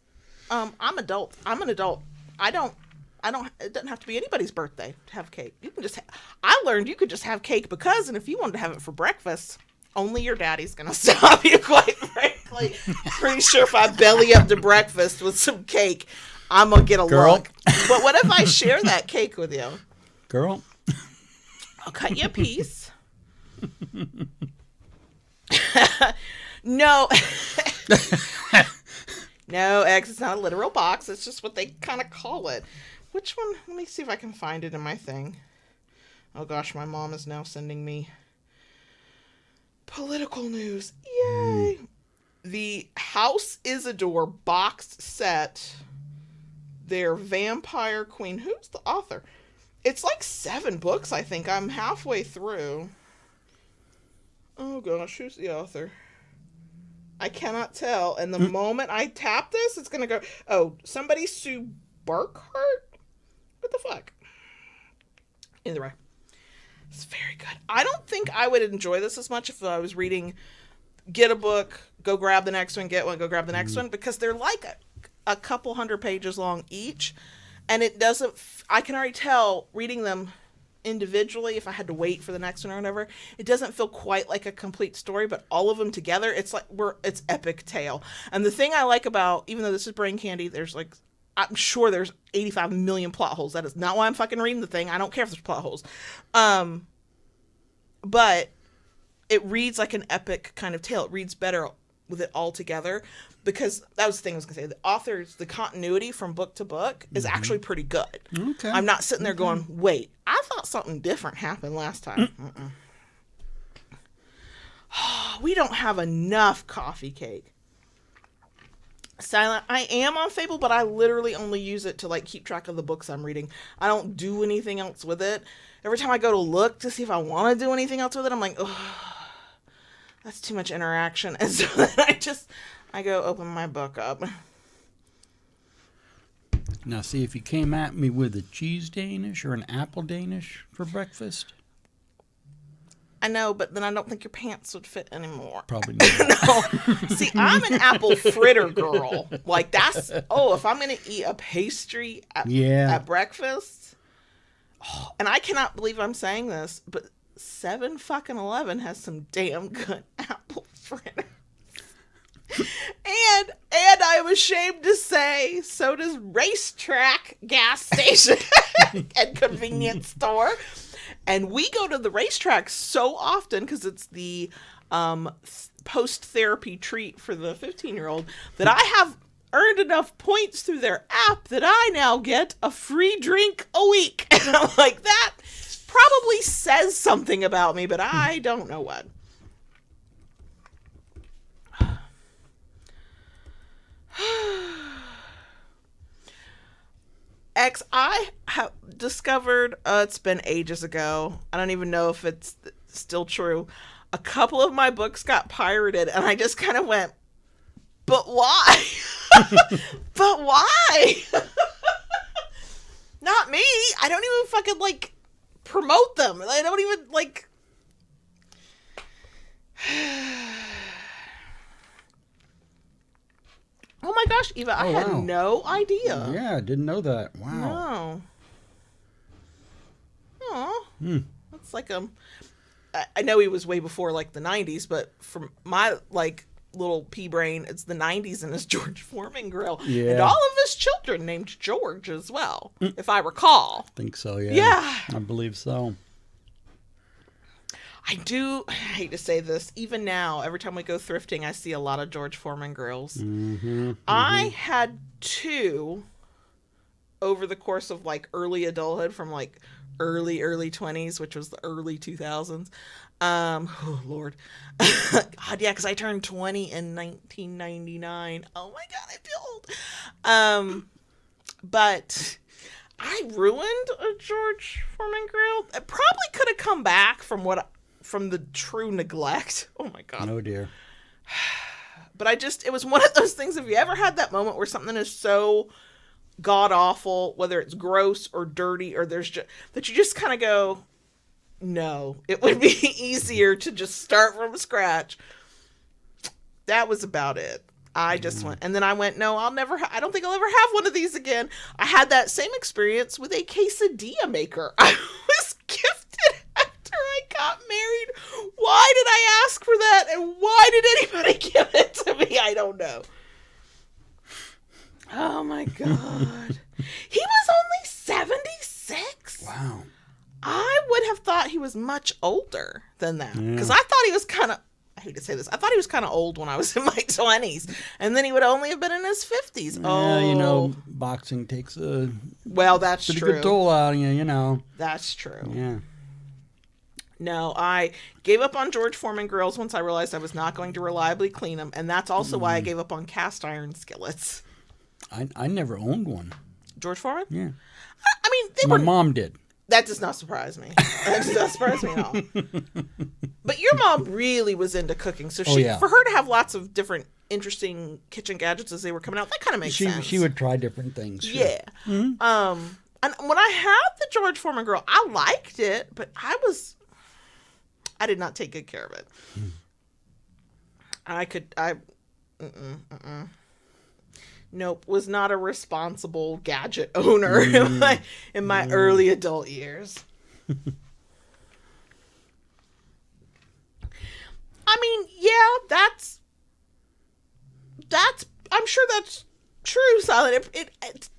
I'm adult. I'm an adult. I don't, it doesn't have to be anybody's birthday to have cake. You can just, I learned you could just have cake because, and if you wanted to have it for breakfast, only your daddy's going to stop you, quite frankly. Pretty sure if I belly up to breakfast with some cake, I'm going to get a look. But what if I share that cake with you? Girl. I'll cut you a piece. No. No, X is not a literal box. It's just what they kind of call it. Which one? Let me see if I can find it in my thing. Oh gosh, my mom is now sending me political news. Yay! The House Isidore box set. Their Vampire Queen. Who's the author? It's like 7 books, I think. I'm halfway through. Oh gosh, who's the author? I cannot tell. And the moment I tap this, it's going to go, oh, somebody Sue Barkhart? What the fuck? Either way. It's very good. I don't think I would enjoy this as much if I was reading, get a book, go grab the next one, get one, go grab the next one, because they're like a couple 100 pages long each. And it doesn't, I can already tell reading them individually, if I had to wait for the next one or whatever, it doesn't feel quite like a complete story, but all of them together, it's like it's epic tale. And the thing I like about, even though this is brain candy, there's like, I'm sure there's 85 million plot holes. That is not why I'm fucking reading the thing. I don't care if there's plot holes. But it reads like an epic kind of tale. It reads better with it all together, because that was the thing I was going to say. The author's, the continuity from book to book is actually pretty good. Okay. I'm not sitting there going, wait, I thought something different happened last time. We don't have enough coffee cake. Silent. I am on Fable, but I literally only use it to like keep track of the books I'm reading. I don't do anything else with it. Every time I go to look to see if I want to do anything else with it, I'm like, oh, that's too much interaction. And so then I go open my book up. Now, see, if you came at me with a cheese Danish or an apple Danish for breakfast. I know, but then I don't think your pants would fit anymore. Probably not. No. See, I'm an apple fritter girl. Like, that's, if I'm going to eat a pastry at breakfast. Oh, and I cannot believe I'm saying this, but 7-Eleven has some damn good apple fritters. And I'm ashamed to say, so does Racetrack gas station and convenience store. And we go to the Racetrack so often because it's the post-therapy treat for the 15-year-old that I have earned enough points through their app that I now get a free drink a week. And I'm like, that probably says something about me, but I don't know what. X, I have discovered, it's been ages ago, I don't even know if it's still true, a couple of my books got pirated, and I just kind of went, but why? But why? Not me. I don't even fucking, like, promote them. I don't even, like... Oh my gosh, Eva, I had no idea. Yeah, I didn't know that. Wow. No. Aw. That's like, I know he was way before, like, the 90s, but from my, like, little pea brain, it's the 90s and his George Foreman grill. Yeah. And all of his children named George as well, if I recall. I think so, yeah. Yeah. I believe so. I hate to say this, even now, every time we go thrifting, I see a lot of George Foreman grills. I had 2 over the course of, like, early adulthood, from, like, early 20s, which was the early 2000s. Oh, Lord. God, yeah, because I turned 20 in 1999. Oh, my God, I feel old. But... I ruined a George Foreman grill. It probably could have come back from the true neglect. Oh my God. Oh dear. But it was one of those things, have you ever had that moment where something is so god awful, whether it's gross or dirty, or that you just kind of go, no, it would be easier to just start from scratch. That was about it. I just went, and then I went, no, I don't think I'll ever have one of these again. I had that same experience with a quesadilla maker. I was gifted after I got married. Why did I ask for that? And why did anybody give it to me? I don't know. Oh my God. He was only 76. Wow. I would have thought he was much older than that. Because I thought he was kind of, I hate to say this. I thought he was kind of old when I was in my 20s. And then he would only have been in his 50s. Yeah, you know, boxing takes a that's pretty true. good toll out of you, you know. That's true. Yeah. No, I gave up on George Foreman grills once I realized I was not going to reliably clean them. And that's also why I gave up on cast iron skillets. I never owned one. George Foreman? Yeah. I mean, My mom did. That does not surprise me. That does not surprise me at all. But your mom really was into cooking. So for her to have lots of different interesting kitchen gadgets as they were coming out, that kind of makes sense. She would try different things. Sure. Yeah. Mm-hmm. And when I had the George Foreman grill, I liked it, but I did not take good care of it. Nope, was not a responsible gadget owner in my early adult years. I mean, yeah, that's I'm sure that's true, Silent.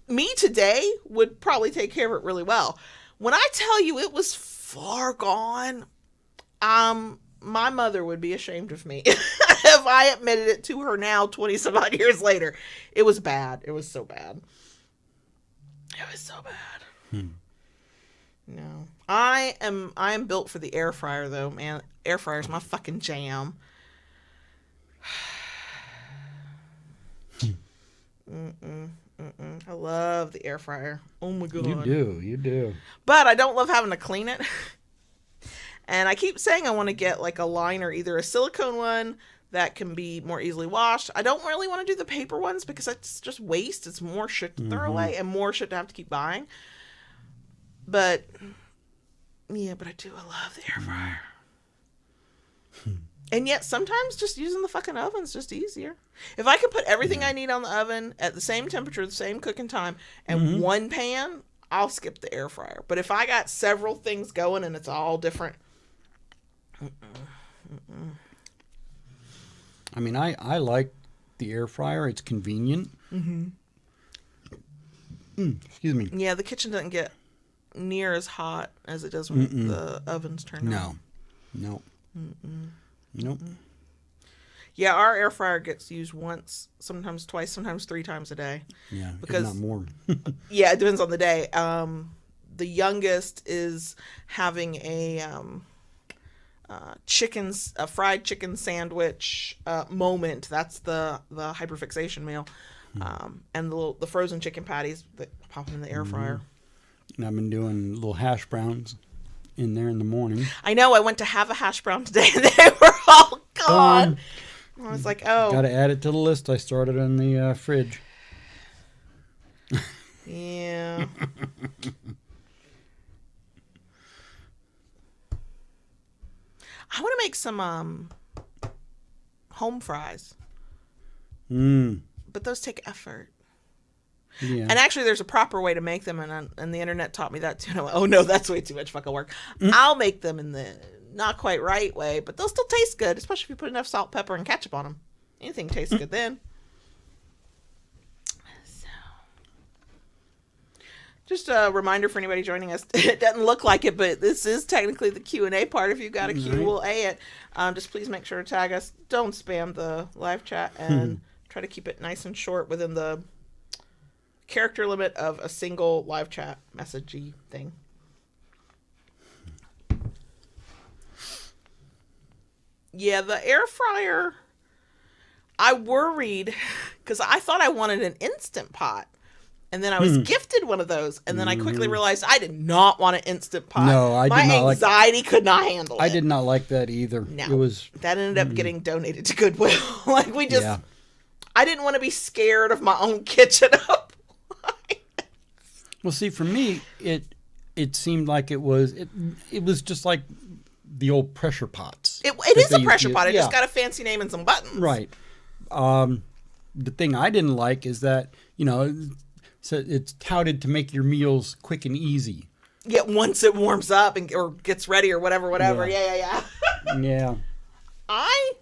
Me today would probably take care of it really well. When I tell you it was far gone, my mother would be ashamed of me if I admitted it to her now 20-some odd years later. It was bad. It was so bad. It was so bad. No. I am built for the air fryer though, man. Air fryer's my fucking jam. I love the air fryer. Oh my god. You do. But I don't love having to clean it. And I keep saying I want to get like a liner, either a silicone one that can be more easily washed. I don't really want to do the paper ones because that's just waste. It's more shit to throw away and more shit to have to keep buying. But yeah, I love the air fryer. And yet sometimes just using the fucking oven's just easier. If I could put everything I need on the oven at the same temperature, the same cooking time, and one pan, I'll skip the air fryer. But if I got several things going and it's all different, I mean, I like the air fryer. It's convenient. Excuse me. Yeah, the kitchen doesn't get near as hot as it does when the oven's turned on. Nope. Yeah, our air fryer gets used once, sometimes twice, sometimes 3 times a day. Yeah, because if not more. Yeah, it depends on the day. The youngest is having a fried chicken sandwich moment. That's the hyperfixation meal. And the frozen chicken patties that pop in the air fryer. And I've been doing little hash browns in there in the morning. I know. I went to have a hash brown today, and they were all gone. I was like, oh. Got to add it to the list. I started in the fridge. Yeah. I want to make some home fries. But those take effort. Yeah. And actually, there's a proper way to make them, and the internet taught me that too. And I went, oh no, that's way too much fucking work. I'll make them in the not quite right way, but they'll still taste good, especially if you put enough salt, pepper, and ketchup on them. Anything tastes good then. So, just a reminder for anybody joining us. It doesn't look like it, but this is technically the Q&A part. If you've got a Q, we'll A it. Just please make sure to tag us. Don't spam the live chat, and try to keep it nice and short within the character limit of a single live chat messagey thing. Yeah, the air fryer, I worried because I thought I wanted an Instant Pot. And then I was gifted one of those. And then I quickly realized I did not want an Instant Pot. No, I did not. My anxiety could not handle it. I did not like that either. No, that ended up getting donated to Goodwill. I didn't want to be scared of my own kitchen up. Well, see, for me, it seemed like it was just like the old pressure pots. It is a pressure pot. It just got a fancy name and some buttons. Right. The thing I didn't like is that, so it's touted to make your meals quick and easy. Yeah, once it warms up or gets ready or whatever. Yeah. Yeah. I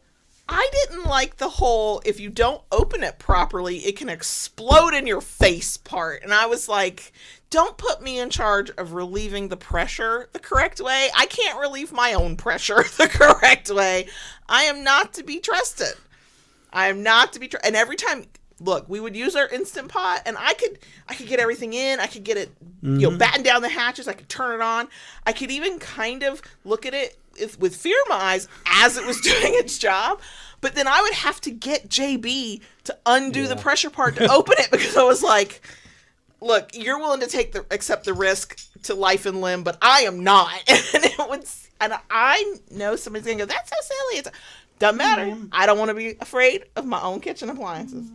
didn't didn't like the whole, if you don't open it properly, it can explode in your face part. And I was like, don't put me in charge of relieving the pressure the correct way. I can't relieve my own pressure the correct way. I am not to be trusted. I am not to be trusted. And every time, look, we would use our Instant Pot, and I could get everything in. I could get it, batten down the hatches. I could turn it on. I could even kind of look at it with fear in my eyes as it was doing its job. But then I would have to get JB to undo the pressure part to open it, because I was like, look, you're willing to accept the risk to life and limb, but I am not. And I know somebody's gonna go, that's so silly. Doesn't matter. I don't want to be afraid of my own kitchen appliances.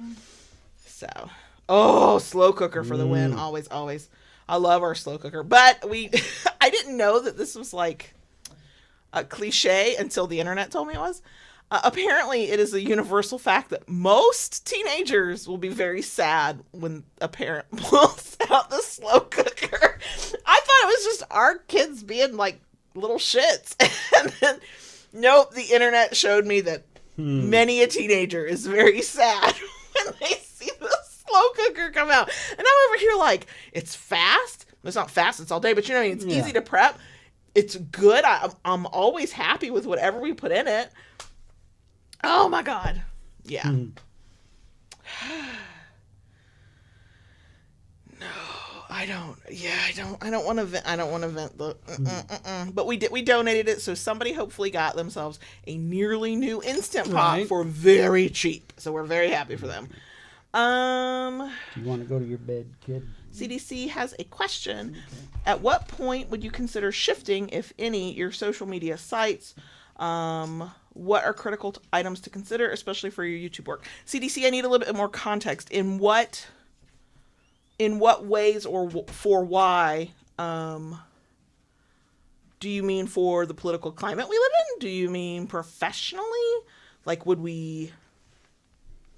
So, slow cooker for the win. Always, always. I love our slow cooker. But I didn't know that this was like a cliche until the internet told me it was. Apparently, it is a universal fact that most teenagers will be very sad when a parent pulls out the slow cooker. I thought it was just our kids being like little shits. And then, nope, the internet showed me that many a teenager is very sad when they see the slow cooker come out. And I'm over here like, it's fast. It's not fast, it's all day, but it's easy to prep. It's good. I'm always happy with whatever we put in it. Oh my God. Yeah. No, I don't. Yeah, I don't want to vent. I don't want to vent the. But we donated it, so somebody hopefully got themselves a nearly new Instant Pot for very cheap. So we're very happy for them. Do you want to go to your bed, kid? CDC has a question. Okay. At what point would you consider shifting, if any, your social media sites? What are critical items to consider, especially for your YouTube work? CDC, I need a little bit more context. In what ways or for why do you mean for the political climate we live in? Do you mean professionally? Like, would we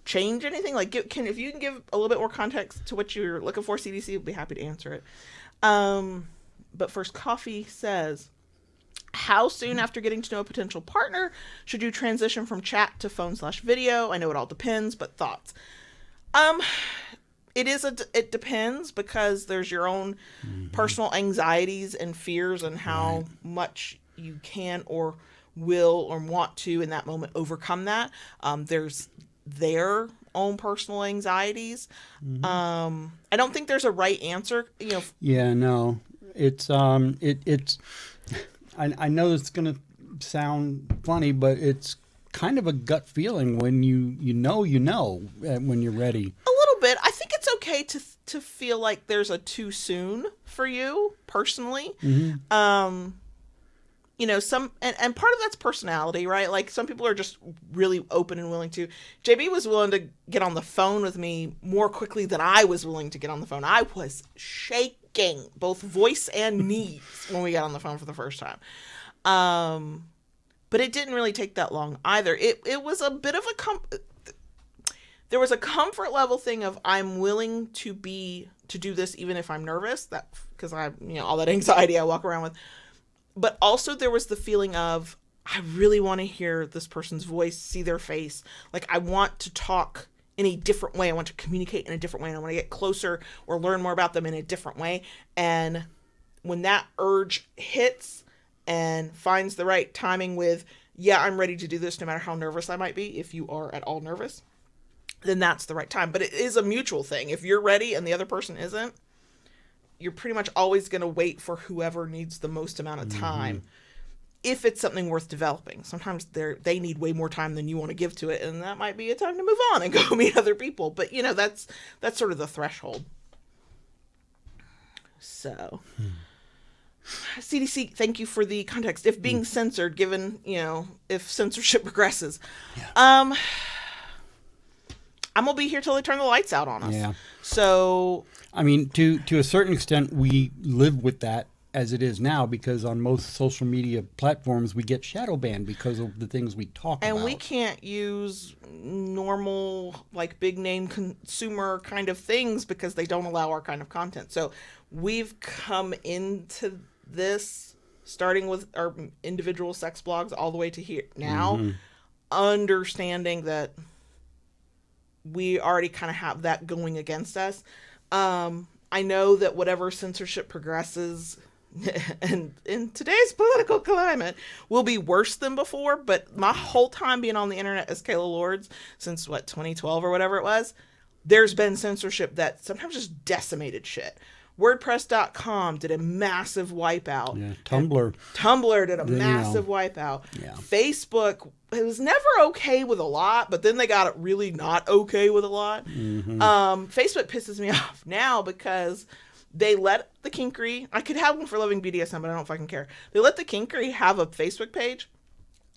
change anything? Like, if you can give a little bit more context to what you're looking for, CDC would be happy to answer it. But first, Coffee says, how soon after getting to know a potential partner should you transition from chat to phone/video? I know it all depends, but thoughts. It depends, because there's your own personal anxieties and fears and how much you can or will or want to in that moment overcome that. There's their own personal anxieties. I don't think there's a right answer. Yeah, no, it's I know it's going to sound funny, but it's kind of a gut feeling when you know when you're ready. A little bit. I think it's okay to feel like there's a too soon for you personally. Some and part of that's personality, right? Like, some people are just really open and willing to. JB was willing to get on the phone with me more quickly than I was willing to get on the phone. I was shaking, both voice and knees, when we got on the phone for the first time. But it didn't really take that long either. It was a bit of there was a comfort level thing of, I'm willing to do this even if I'm nervous, that because I all that anxiety I walk around with. But also there was the feeling of, I really want to hear this person's voice, see their face. Like, I want to talk in a different way. I want to communicate in a different way. And I want to get closer or learn more about them in a different way. And when that urge hits and finds the right timing with, I'm ready to do this no matter how nervous I might be, if you are at all nervous, then that's the right time. But it is a mutual thing. If you're ready and the other person isn't, you're pretty much always going to wait for whoever needs the most amount of time. If it's something worth developing. Sometimes they need way more time than you want to give to it, and that might be a time to move on and go meet other people. But that's sort of the threshold. So, CDC, thank you for the context. If being censored, given if censorship progresses, I'm gonna be here till they turn the lights out on us. Yeah. So, I mean, to a certain extent, we live with that as it is now, because on most social media platforms, we get shadow banned because of the things we talk about. And we can't use normal, like, big name consumer kind of things because they don't allow our kind of content. So we've come into this, starting with our individual sex blogs all the way to here now, understanding that we already kind of have that going against us. I know that whatever censorship progresses and in today's political climate will be worse than before, but my whole time being on the internet as Kayla Lords, since 2012 or whatever it was, there's been censorship that sometimes just decimated shit. WordPress.com did a massive wipeout. Yeah, Tumblr did a massive wipeout. Yeah. Facebook, it was never okay with a lot, but then they got it really not okay with a lot. Facebook pisses me off now because they let the kinkery, I could have one for Loving BDSM, but I don't fucking care. They let the kinkery have a Facebook page.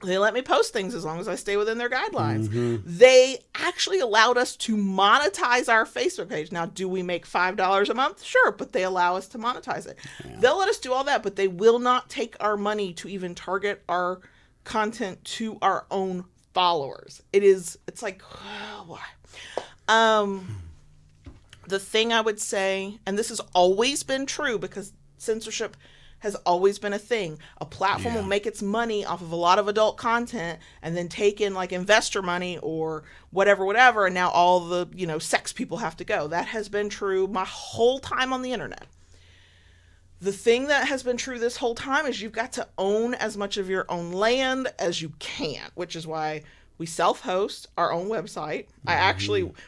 They let me post things as long as I stay within their guidelines. They actually allowed us to monetize our Facebook page. Now, do we make $5 a month? Sure, but they allow us to monetize it. Yeah. They'll let us do all that, but they will not take our money to even target our content to our own followers. It's like, why? The thing I would say, and this has always been true because censorship has always been a thing. A platform will make its money off of a lot of adult content and then take in like investor money or whatever, and now all the, sex people have to go. That has been true my whole time on the internet. The thing that has been true this whole time is you've got to own as much of your own land as you can, which is why we self-host our own website.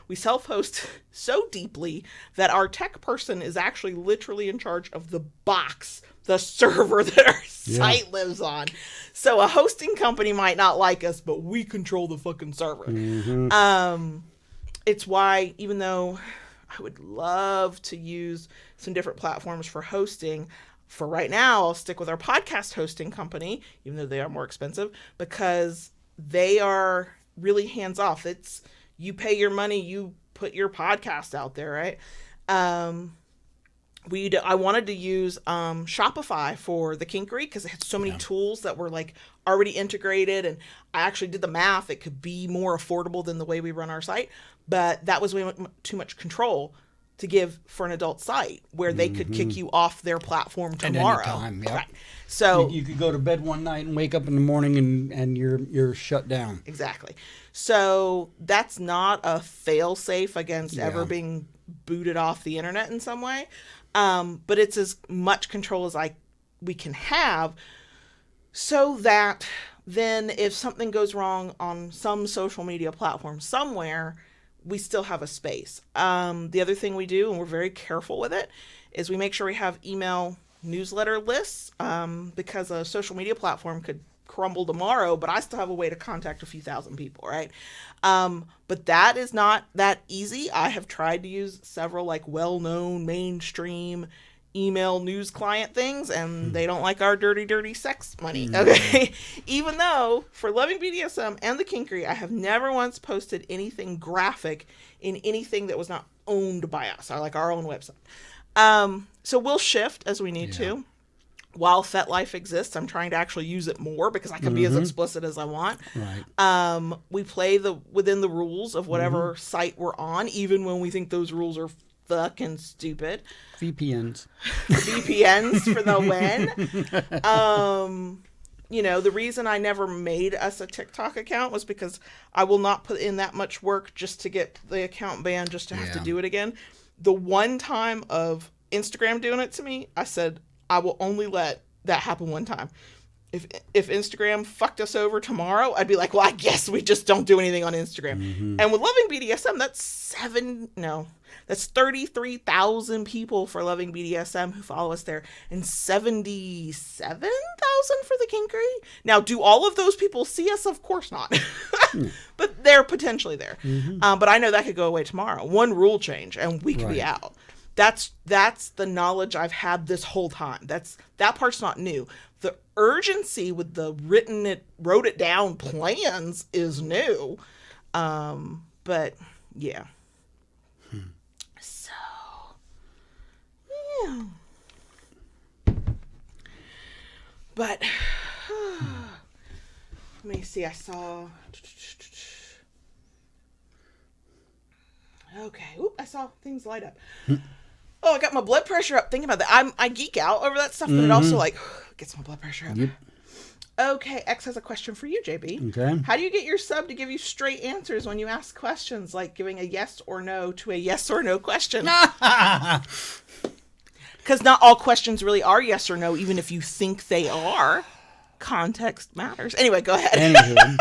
We self-host so deeply that our tech person is actually literally in charge of the box, the server that our site lives on. So a hosting company might not like us, but we control the fucking server. It's why, even though I would love to use some different platforms for hosting, for right now, I'll stick with our podcast hosting company, even though they are more expensive, because they are really hands off. It's you pay your money, you put your podcast out there, right? I wanted to use Shopify for the kinkery because it had so many tools that were like already integrated, and I actually did the math. It could be more affordable than the way we run our site, but that was way too much control to give for an adult site where they could kick you off their platform tomorrow. At any time, yep. Right. So you could go to bed one night and wake up in the morning and you're shut down. Exactly. So that's not a fail-safe against ever being booted off the internet in some way. But it's as much control as we can have, so that then if something goes wrong on some social media platform somewhere, we still have a space. The other thing we do, and we're very careful with it, is we make sure we have email newsletter lists, because a social media platform could crumble tomorrow, but I still have a way to contact a few thousand people, right? But that is not that easy. I have tried to use several like well-known mainstream email news client things, and they don't like our dirty sex money. Okay. Even though for Loving BDSM and the kinkery, I have never once posted anything graphic in anything that was not owned by us, or like our own website. So we'll shift as we need to. While FetLife exists, I'm trying to actually use it more because I can be as explicit as I want. Right. We play within the rules of whatever site we're on, even when we think those rules are fucking stupid. VPNs for the win. The reason I never made us a TikTok account was because I will not put in that much work just to get the account banned, just to have to do it again. The one time of Instagram doing it to me, I said, I will only let that happen one time. If Instagram fucked us over tomorrow, I'd be like, well, I guess we just don't do anything on Instagram. And with Loving BDSM, that's 33,000 people for Loving BDSM who follow us there, and 77,000 for the kinkery. Now, do all of those people see us? Of course not. But they're potentially there. But I know that could go away tomorrow. One rule change, and we could be out. That's the knowledge I've had this whole time. That part's not new. The urgency with the wrote it down plans is new. But yeah. So yeah. But let me see, I saw I saw things light up. Oh, I got my blood pressure up thinking about that. I geek out over that stuff, but it also gets my blood pressure up. Okay, X has a question for you, JB. Okay. How do you get your sub to give you straight answers when you ask questions, like giving a yes or no to a yes or no question? Because not all questions really are yes or no, even if you think they are. Context matters. Anyway, go ahead. Anywho,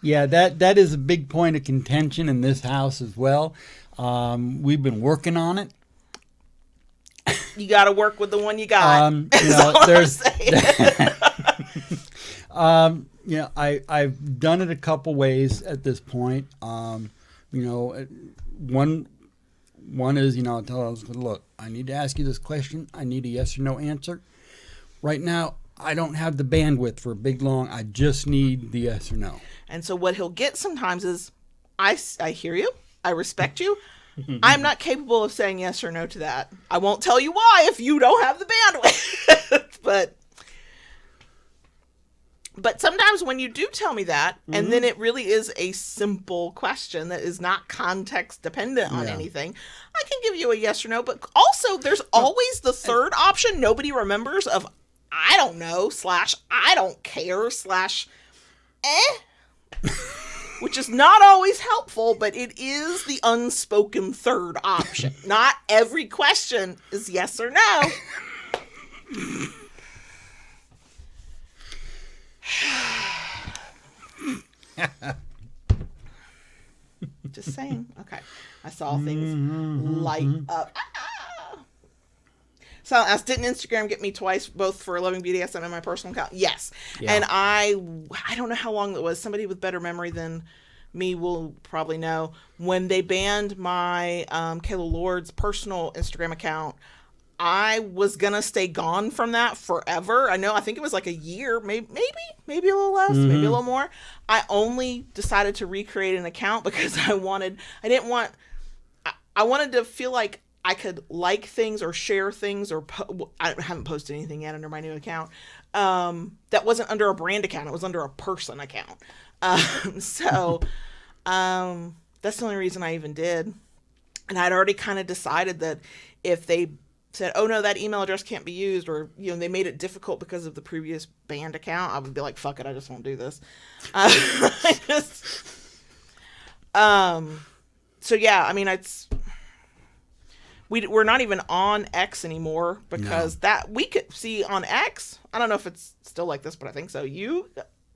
yeah, that is a big point of contention in this house as well. We've been working on it. You got to work with the one you got. There's, I've done it a couple ways at this point. One is, I tell us, look, I need to ask you this question. I need a yes or no answer. Right now, I don't have the bandwidth for a big long. I just need the yes or no. And so what he'll get sometimes is, I hear you. I respect you. I'm not capable of saying yes or no to that. I won't tell you why if you don't have the bandwidth. But sometimes when you do tell me that, and then it really is a simple question that is not context dependent on anything, I can give you a yes or no. But also, there's always the third option nobody remembers of I don't know / I don't care / which is not always helpful, but it is the unspoken third option. Not every question is yes or no. Just saying. Okay. I saw things light up. So asked, didn't Instagram get me twice, both for Loving BDSM and my personal account? Yes. Yeah. And I don't know how long it was. Somebody with better memory than me will probably know. When they banned my Kayla Lord's personal Instagram account, I was going to stay gone from that forever. I think it was like a year, maybe a little less, maybe a little more. I only decided to recreate an account because I wanted to feel like I could like things or share things or I haven't posted anything yet under my new account. That wasn't under a brand account. It was under a person account. So that's the only reason I even did. And I'd already kind of decided that if they said, oh no, that email address can't be used, or, they made it difficult because of the previous banned account, I would be like, fuck it, I just won't do this. So yeah, we're not even on X anymore because that we could see on X. I don't know if it's still like this, but I think so. You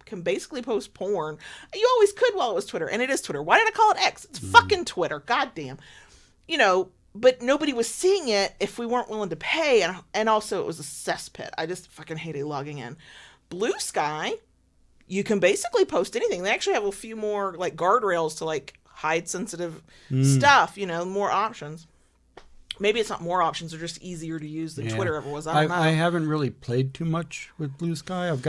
can basically post porn. You always could while it was Twitter, and it is Twitter. Why did I call it X? It's fucking Twitter. Goddamn. But nobody was seeing it if we weren't willing to pay, and also it was a cesspit. I just fucking hated logging in. Blue Sky, you can basically post anything. They actually have a few more like guardrails to like hide sensitive stuff. More options. Maybe it's not more options; they're just easier to use than Twitter ever was. I don't know. I haven't really played too much with Blue Sky. I've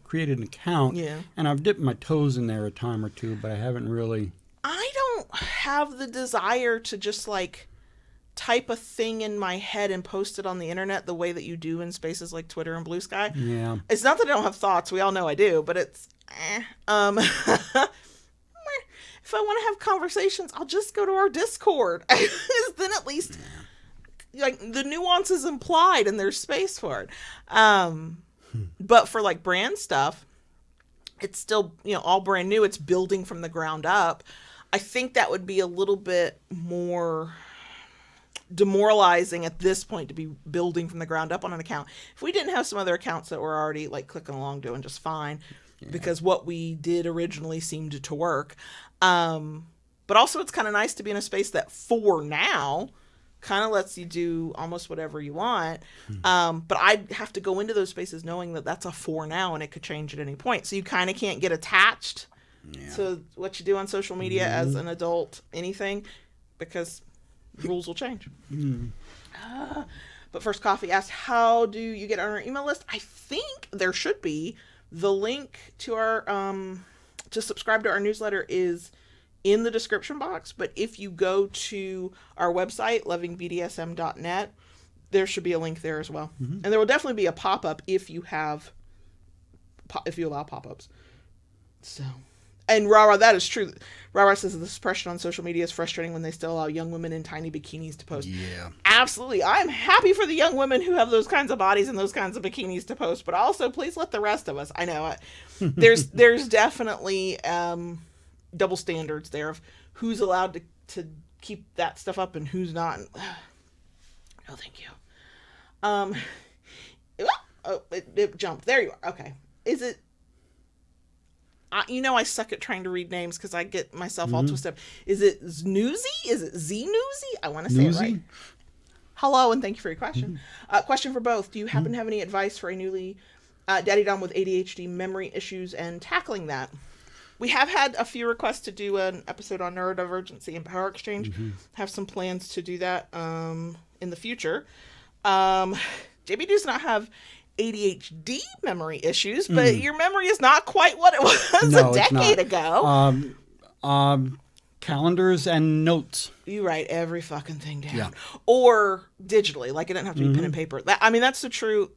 created an account, and I've dipped my toes in there a time or two, but I haven't really. I don't have the desire to just like type a thing in my head and post it on the internet the way that you do in spaces like Twitter and Blue Sky. Yeah. It's not that I don't have thoughts. We all know I do, but it's, if I want to have conversations, I'll just go to our Discord. Then at least like the nuance is implied and there's space for it. But for like brand stuff, it's still, all brand new. It's building from the ground up. I think that would be a little bit more demoralizing at this point to be building from the ground up on an account. If we didn't have some other accounts that were already like clicking along doing just fine, because what we did originally seemed to work. But also it's kind of nice to be in a space that for now kind of lets you do almost whatever you want. But I'd have to go into those spaces knowing that that's a for now and it could change at any point. So you kind of can't get attached to what you do on social media as an adult, anything, because rules will change. But First Coffee asked, how do you get on our email list? I think there should be. The link to our to subscribe to our newsletter is in the description box, but if you go to our website, lovingbdsm.net, there should be a link there as well. And there will definitely be a pop-up if you allow pop-ups. So And Rara, that is true. Rara says the suppression on social media is frustrating when they still allow young women in tiny bikinis to post. Yeah. Absolutely. I'm happy for the young women who have those kinds of bodies and those kinds of bikinis to post, but also please let the rest of us. I know there's definitely double standards there of who's allowed to keep that stuff up and who's not. No, thank you. It jumped. There you are. Okay. Is it? I suck at trying to read names because I get myself all twisted up. Is it Znoozy? Is it Z-Newsy? I want to say it right. Hello, and thank you for your question. Question for both. Do you happen to have any advice for a newly daddy dom with ADHD memory issues and tackling that? We have had a few requests to do an episode on neurodivergency and power exchange. Have some plans to do that in the future. JB does not have ADHD memory issues, but your memory is not quite what it was a decade ago. Calendars and notes. You write every fucking thing down. Yeah. Or digitally, like it doesn't have to be pen and paper. That's the true.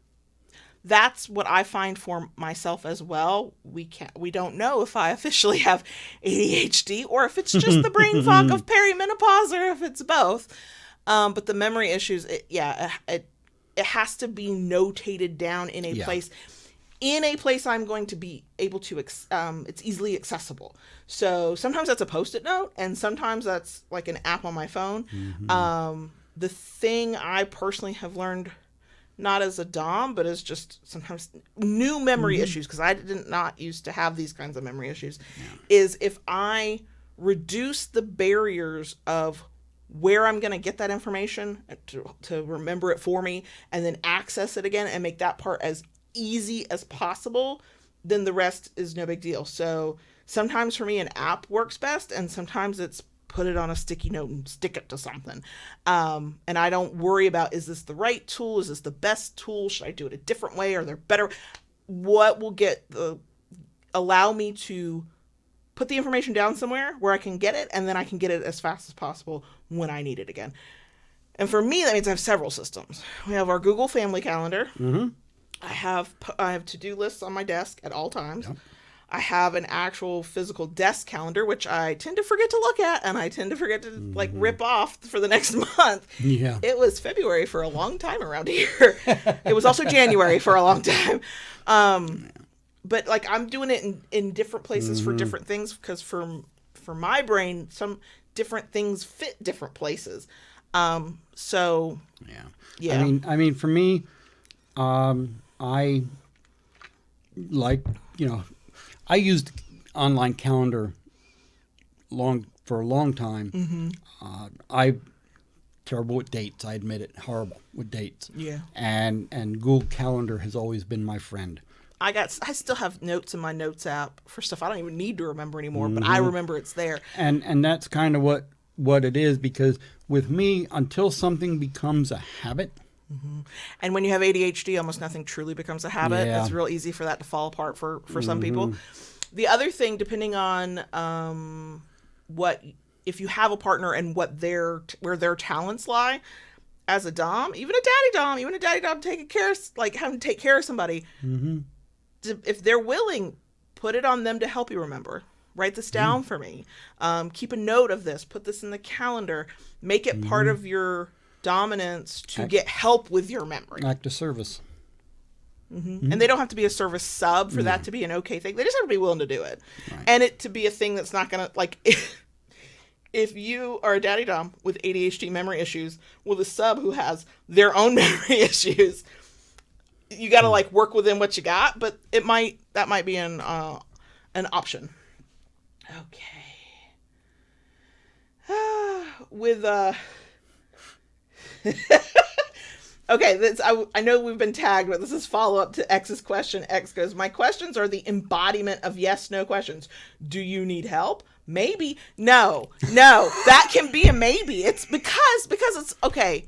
That's what I find for myself as well. We don't know if I officially have ADHD or if it's just the brain fog of perimenopause or if it's both. But the memory issues, it has to be notated down in a place. In a place I'm going to be able to, it's easily accessible. So sometimes that's a Post-it note, and sometimes that's like an app on my phone. The thing I personally have learned, not as a dom, but as just sometimes new memory issues, because I did not used to have these kinds of memory issues, is if I reduce the barriers of where I'm going to get that information to remember it for me and then access it again and make that part as easy as possible, then the rest is no big deal. So sometimes for me an app works best, and sometimes it's put it on a sticky note and stick it to something. And I don't worry about, is this the right tool? Is this the best tool? Should I do it a different way? Are there better? What will allow me to put the information down somewhere where I can get it, and then I can get it as fast as possible when I need it again. And for me, that means I have several systems. We have our Google Family Calendar. I have to-do lists on my desk at all times. Yep. I have an actual physical desk calendar, which I tend to forget to look at, and I tend to forget to rip off for the next month. Yeah. It was February for a long time around here. It was also January for a long time. But like I'm doing it in different places for different things, because for my brain, some different things fit different places. So yeah. I mean, for me, I like, I used online calendar for a long time. I'm terrible with dates. I admit it. Horrible with dates. Yeah. And Google Calendar has always been my friend. I still have notes in my notes app for stuff I don't even need to remember anymore, but I remember it's there. And that's kind of what it is, because with me, until something becomes a habit. And when you have ADHD, almost nothing truly becomes a habit. Yeah. It's real easy for that to fall apart for some people. The other thing, depending on if you have a partner and where their talents lie, as a dom, even a daddy dom taking care of, like having to take care of somebody, if they're willing, put it on them to help you remember. Write this down for me. Keep a note of this. Put this in the calendar. Make it part of your dominance to get help with your memory. Act of service. And they don't have to be a service sub for that to be an okay thing. They just have to be willing to do it. Right. And it to be a thing that's not going to, like, if you are a daddy dom with ADHD memory issues with a sub who has their own memory issues, you got to like work within what you got, but that might be an option. Okay. Okay, I know we've been tagged, but this is follow-up to X's question. X goes, my questions are the embodiment of yes/no questions. Do you need help? Maybe. No. That can be a maybe. It's because it's, okay.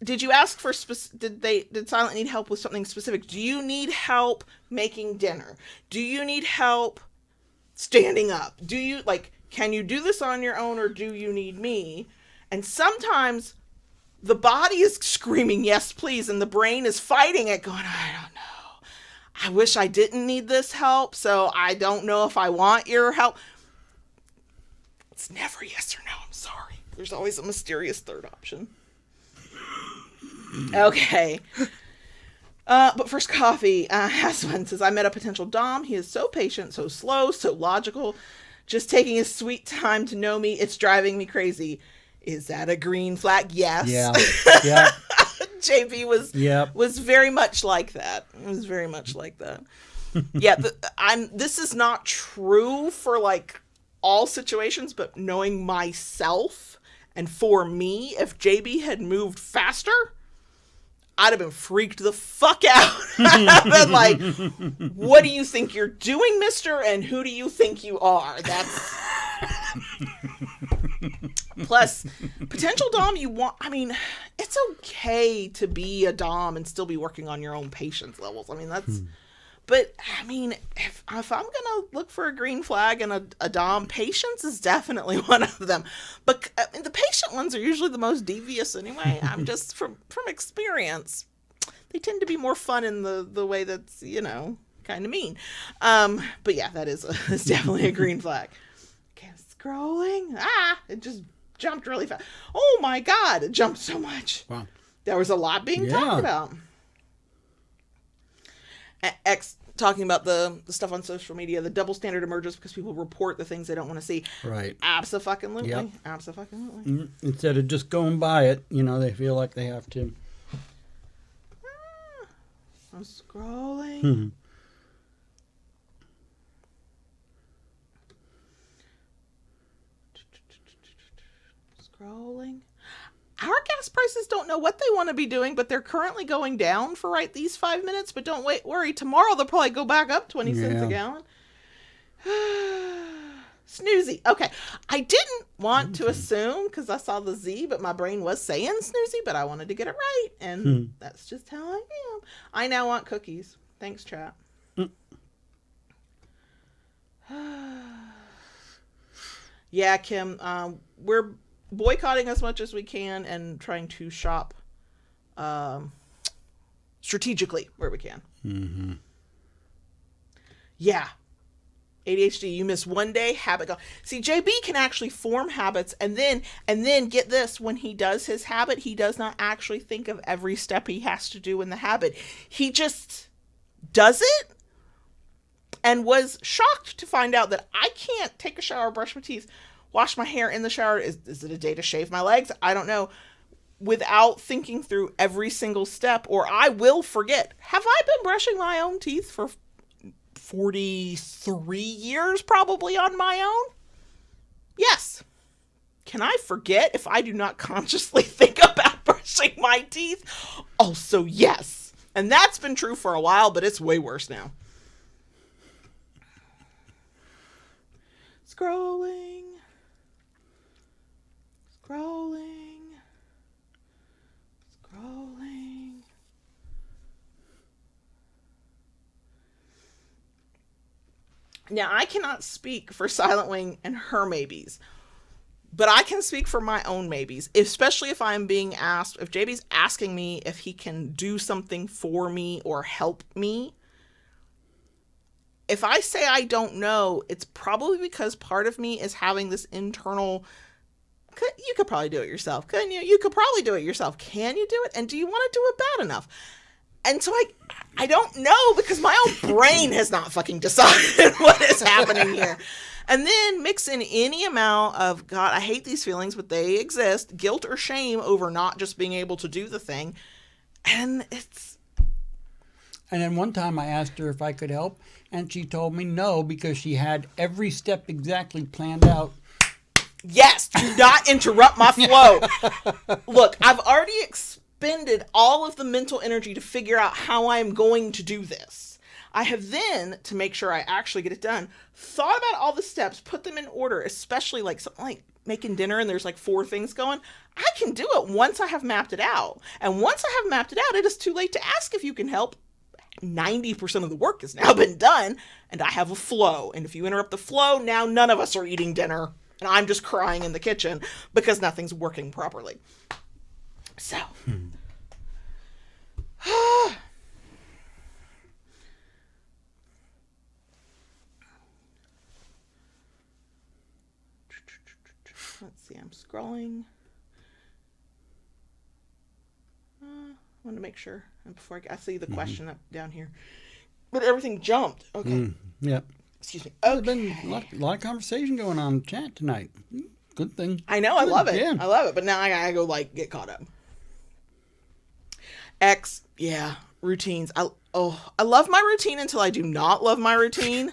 Did you ask for, did Silent need help with something specific? Do you need help making dinner? Do you need help standing up? Do you, like, can you do this on your own, or do you need me? And sometimes the body is screaming, yes, please, and the brain is fighting it, going, I don't know. I wish I didn't need this help, so I don't know if I want your help. It's never yes or no. I'm sorry. There's always a mysterious third option. Okay. But first coffee has one. Says, I met a potential dom. He is so patient, so slow, so logical. Just taking his sweet time to know me. It's driving me crazy. Is that a green flag? Yes. Yeah. Yeah. JB was very much like that. It was very much like that. Yeah. This is not true for like all situations, but knowing myself, and for me, if JB had moved faster, I'd have been freaked the fuck out. I'd have been like, what do you think you're doing, mister? And who do you think you are? That's... Plus, potential dom it's okay to be a dom and still be working on your own patience levels. I mean, that's... But, I mean, if I'm going to look for a green flag and a dom, patience is definitely one of them. But the patient ones are usually the most devious anyway. I'm just, from experience, they tend to be more fun in the way that's, kind of mean. But yeah, that is it's definitely a green flag. Okay, I'm scrolling. It just jumped really fast. Oh my God, it jumped so much. Wow. There was a lot being talked about. X talking about the stuff on social media, the double standard emerges because people report the things they don't want to see. Right. Abso-fucking-lutely. Yep. Abso-fucking-lutely. Instead of just going by it, they feel like they have to. I'm scrolling. Scrolling. Our gas prices don't know what they want to be doing, but they're currently going down for these 5 minutes. But don't worry. Tomorrow they'll probably go back up 20 cents a gallon. Snoozy. Okay. I didn't want to assume because I saw the Z, but my brain was saying snoozy, but I wanted to get it right. And that's just how I am. I now want cookies. Thanks, chat. Yeah, Kim. We're boycotting as much as we can and trying to shop strategically where we can. Mm-hmm. Yeah. ADHD, you miss one day, habit go. See, JB can actually form habits and then get this, when he does his habit, he does not actually think of every step he has to do in the habit. He just does it and was shocked to find out that I can't take a shower, brush my teeth, wash my hair in the shower. Is it a day to shave my legs? I don't know. Without thinking through every single step, or I will forget. Have I been brushing my own teeth for 43 years probably on my own? Yes. Can I forget if I do not consciously think about brushing my teeth? Also, yes. And that's been true for a while, but it's way worse now. Scrolling. Now, I cannot speak for Silent Wing and her maybes, but I can speak for my own maybes, especially if I'm being asked, if JB's asking me if he can do something for me or help me. If I say I don't know, it's probably because part of me is having this internal, you could probably do it yourself, couldn't you? You could probably do it yourself. Can you do it? And do you want to do it bad enough? And so I don't know, because my own brain has not fucking decided what is happening here. And then mix in any amount of, God, I hate these feelings, but they exist, guilt or shame over not just being able to do the thing. And it's... And then one time I asked her if I could help, and she told me no, because she had every step exactly planned out. Yes, do not interrupt my flow. Look, I've already expended all of the mental energy to figure out how I'm going to do this. I have then, to make sure I actually get it done, thought about all the steps, put them in order, especially like something like making dinner and there's like 4 things going. I can do it once I have mapped it out. And once I have mapped it out, it is too late to ask if you can help. 90% of the work has now been done, and I have a flow. And if you interrupt the flow, now none of us are eating dinner, and I'm just crying in the kitchen because nothing's working properly. So... let's see, I'm scrolling. I want to make sure before I see the question up down here. But everything jumped. Okay. Yeah. Excuse me. There's been a lot of conversation going on in the chat tonight. Good thing. I know. I love it. Yeah. I love it. But now I gotta go get caught up. Routines. I love my routine until I do not love my routine,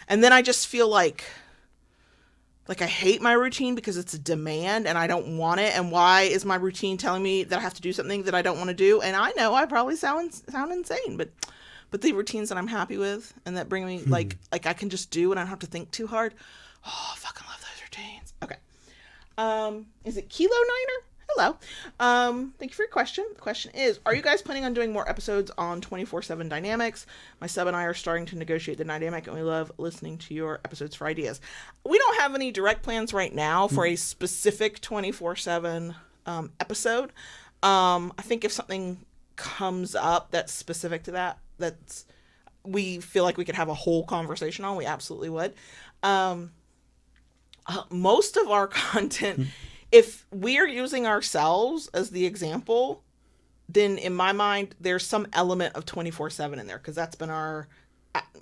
and then I just feel like I hate my routine because it's a demand and I don't want it. And why is my routine telling me that I have to do something that I don't want to do? And I know I probably sound insane, but the routines that I'm happy with and that bring me like I can just do and I don't have to think too hard. Oh, I fucking love those routines. Okay. Is it Kilo Niner? Hello. Thank you for your question. The question is, are you guys planning on doing more episodes on 24/7 dynamics? My sub and I are starting to negotiate the dynamic and we love listening to your episodes for ideas. We don't have any direct plans right now for a specific 24/7 episode. I think if something comes up that's specific to that's we feel like we could have a whole conversation on, we absolutely would. Most of our content, if we are using ourselves as the example, then in my mind, there's some element of 24/7 in there, because that's been our,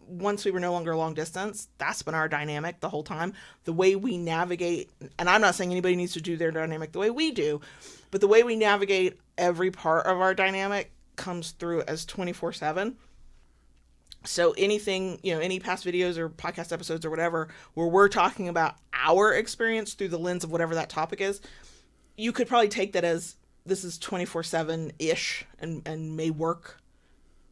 once we were no longer long distance, that's been our dynamic the whole time. The way we navigate, and I'm not saying anybody needs to do their dynamic the way we do, but the way we navigate every part of our dynamic comes through as 24/7. So anything, any past videos or podcast episodes or whatever, where we're talking about our experience through the lens of whatever that topic is, you could probably take that as this is 24/7-ish and may work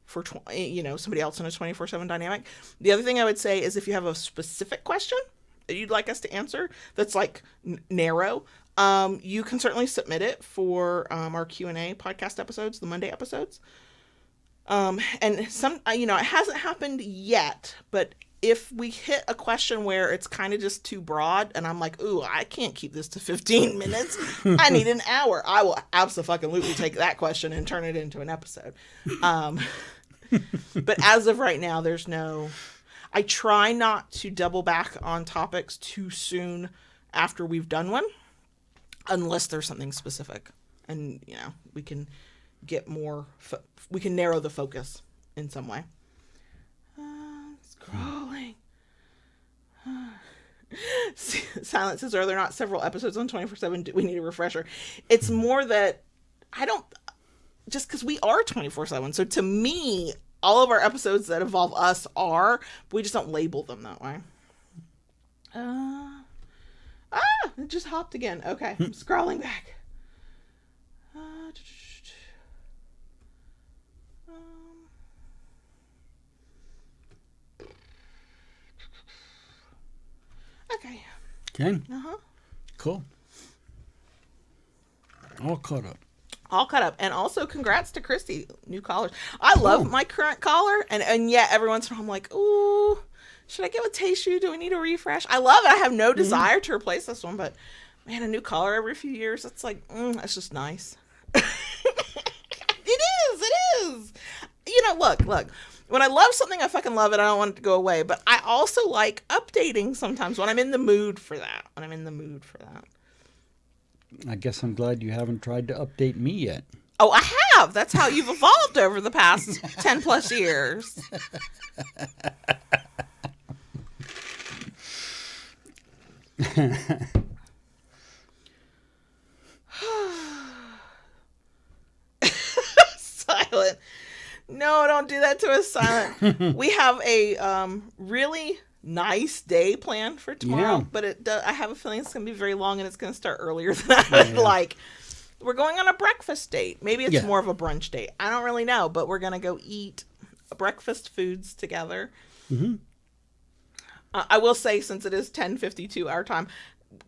for, somebody else in a 24/7 dynamic. The other thing I would say is if you have a specific question that you'd like us to answer that's like narrow, you can certainly submit it for our Q&A podcast episodes, the Monday episodes. And some, it hasn't happened yet, but if we hit a question where it's kind of just too broad and I'm like, ooh, I can't keep this to 15 minutes. I need an hour. I will absolutely take that question and turn it into an episode. But as of right now, I try not to double back on topics too soon after we've done one, unless there's something specific and, we can get more, we can narrow the focus in some way. Scrolling. Silence says, are there not several episodes on 24/7? Do we need a refresher? It's more that just because we are 24/7. So to me, all of our episodes that involve us are, but we just don't label them that way. It just hopped again. Okay, I'm scrolling back. Okay. Okay. Cool. All caught up. And also congrats to Christy, new callers. I love my current caller, and yet every once in a while I'm like, ooh, should I get with Tayshu? Do we need a refresh? I love it. I have no desire to replace this one, but man, a new caller every few years, it's like, that's just nice. It is. Look. When I love something, I fucking love it. I don't want it to go away. But I also like updating sometimes when I'm in the mood for that. I guess I'm glad you haven't tried to update me yet. Oh, I have. That's how you've evolved over the past 10 plus years. Silent. No, don't do that to us, Silent. We have a really nice day planned for tomorrow, but I have a feeling it's going to be very long and it's going to start earlier than I would like. We're going on a breakfast date. Maybe it's more of a brunch date. I don't really know, but we're going to go eat breakfast foods together. Mm-hmm. I will say, since it is 10:52 our time,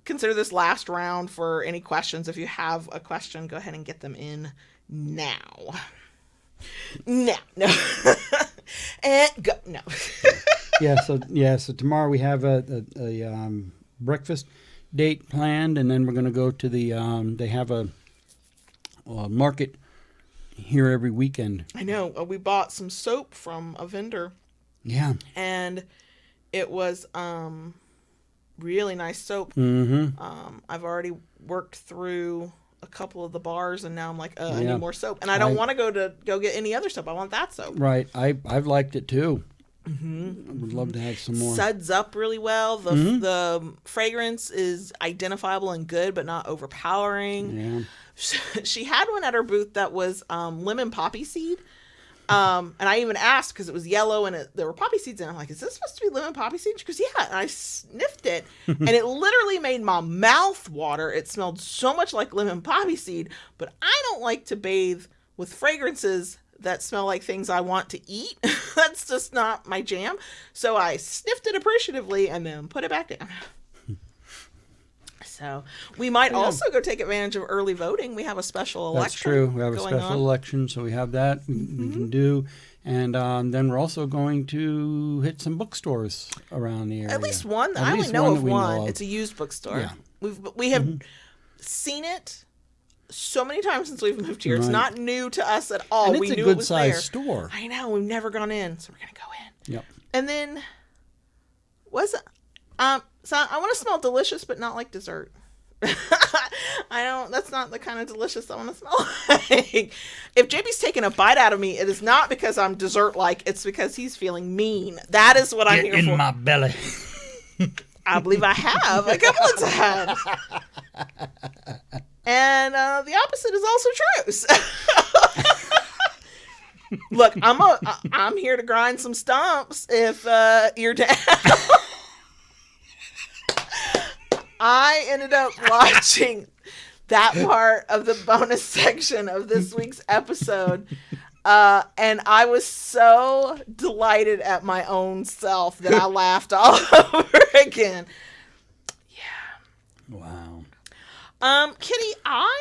consider this last round for any questions. If you have a question, go ahead and get them in now. No. And go. No. So tomorrow we have a breakfast date planned, and then we're going to go to the they have a market here every weekend. I know. We bought some soap from a vendor. Yeah. And it was really nice soap. Mm-hmm. I've already worked through a couple of the bars, and now I'm like, I Yeah. need more soap, and I don't want to go get any other soap. I want that soap. Right. I've liked it too. Mm-hmm. I would love to have some more. Suds up really well. The fragrance is identifiable and good, but not overpowering. Yeah. She had one at her booth that was lemon poppy seed. And I even asked because it was yellow and there were poppy seeds in it. I'm like, is this supposed to be lemon poppy seeds? She goes, yeah. And I sniffed it and it literally made my mouth water. It smelled so much like lemon poppy seed, but I don't like to bathe with fragrances that smell like things I want to eat. That's just not my jam. So I sniffed it appreciatively and then put it back down. So we might also go take advantage of early voting. We have a special election. That's true. We have a special on. election, so we have that we can do. And then we're also going to hit some bookstores around the area. At least one. At I only least know one of that we one. know of. It's a used bookstore. Yeah. We have seen it so many times since we've moved here. It's Right. not new to us at all. And it's we a knew it good was sized there. store. I know. We've never gone in, so we're gonna go in. Yep. And then so I want to smell delicious, but not like dessert. That's not the kind of delicious I want to smell like. If JB's taking a bite out of me, it is not because I'm dessert-like. It's because he's feeling mean. That is what I'm here in for. my belly. I believe I have a couple of times. And the opposite is also true. So look, I'm here to grind some stumps if you're down. I ended up watching that part of the bonus section of this week's episode, and I was so delighted at my own self that I laughed all over again. Yeah. Wow. Kitty, I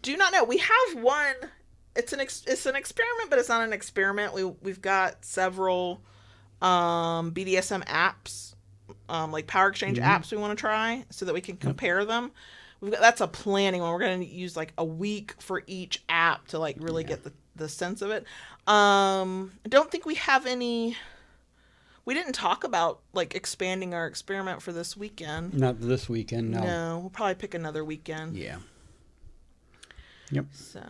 do not know. We have one. It's an experiment, but it's not an experiment. We've got several BDSM apps. Like power exchange apps we want to try so that we can compare them. That's a planning one. We're going to use like a week for each app to like really get the sense of it. I don't think we have any. We didn't talk about like expanding our experiment for this weekend. Not this weekend, no. No, we'll probably pick another weekend. Yeah. Yep. So.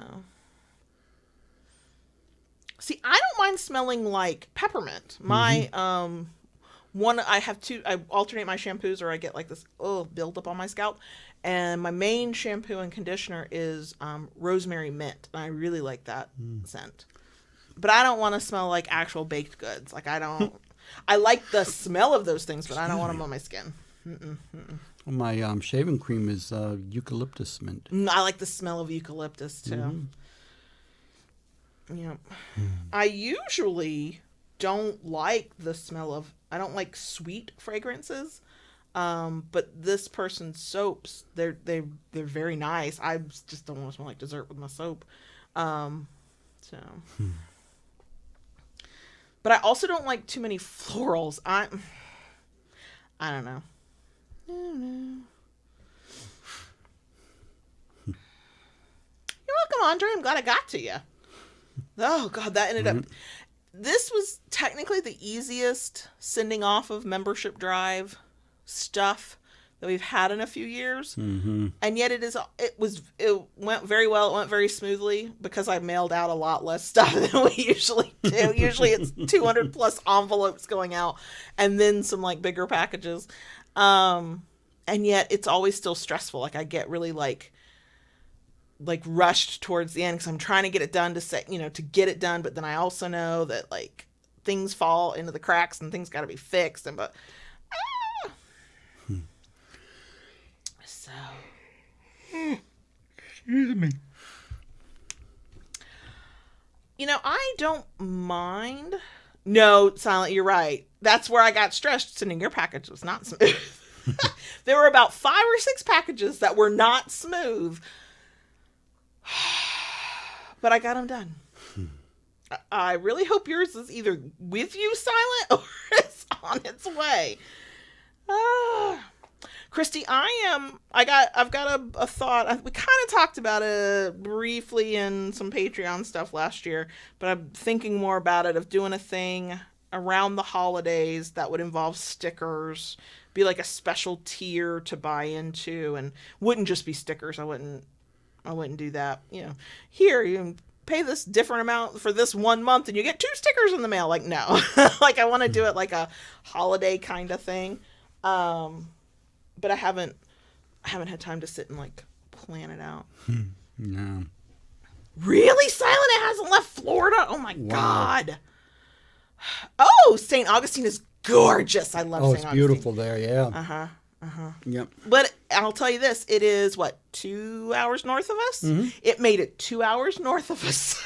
See, I don't mind smelling like peppermint. My I alternate my shampoos, or I get like this buildup on my scalp, and my main shampoo and conditioner is rosemary mint, and I really like that scent. But I don't want to smell like actual baked goods. Like I like the smell of those things, but I don't want them on my skin. Well, my shaving cream is eucalyptus mint. I like the smell of eucalyptus too. Yeah, I usually don't like the smell of. I don't like sweet fragrances, but this person's soaps, they're very nice. I just don't want to smell like dessert with my soap. So, but I also don't like too many florals. I don't know. You're welcome, Andre. I'm glad I got to you. Oh God, that ended up. This was technically the easiest sending off of membership drive stuff that we've had in a few years. And yet it went very well. It went very smoothly because I mailed out a lot less stuff than we usually do. Usually it's 200 plus envelopes going out and then some like bigger packages. And yet it's always still stressful. Like I get really like rushed towards the end because I'm trying to get it done to get it done. But then I also know that like things fall into the cracks and things got to be fixed. So, Excuse me. I don't mind. No, Silent, you're right. That's where I got stressed. Sending your package was not smooth. There were about 5 or 6 packages that were not smooth. But I got them done. I really hope yours is either with you, Silent, or it's on its way. Christy, I've got a thought. We kind of talked about it briefly in some Patreon stuff last year, but I'm thinking more about it of doing a thing around the holidays that would involve stickers be like a special tier to buy into, and wouldn't just be stickers. I wouldn't do that. You know, here you can pay this different amount for this 1 month and you get 2 stickers in the mail. Like, no. Like, I want to do it like a holiday kind of thing. But I haven't had time to sit and like plan it out. No. Really, Silent? It hasn't left Florida? Oh my God. Oh, St. Augustine is gorgeous. I love St. Augustine. It's beautiful there, yeah. Yep. But I'll tell you this, it is, 2 hours north of us? It made it 2 hours north of us.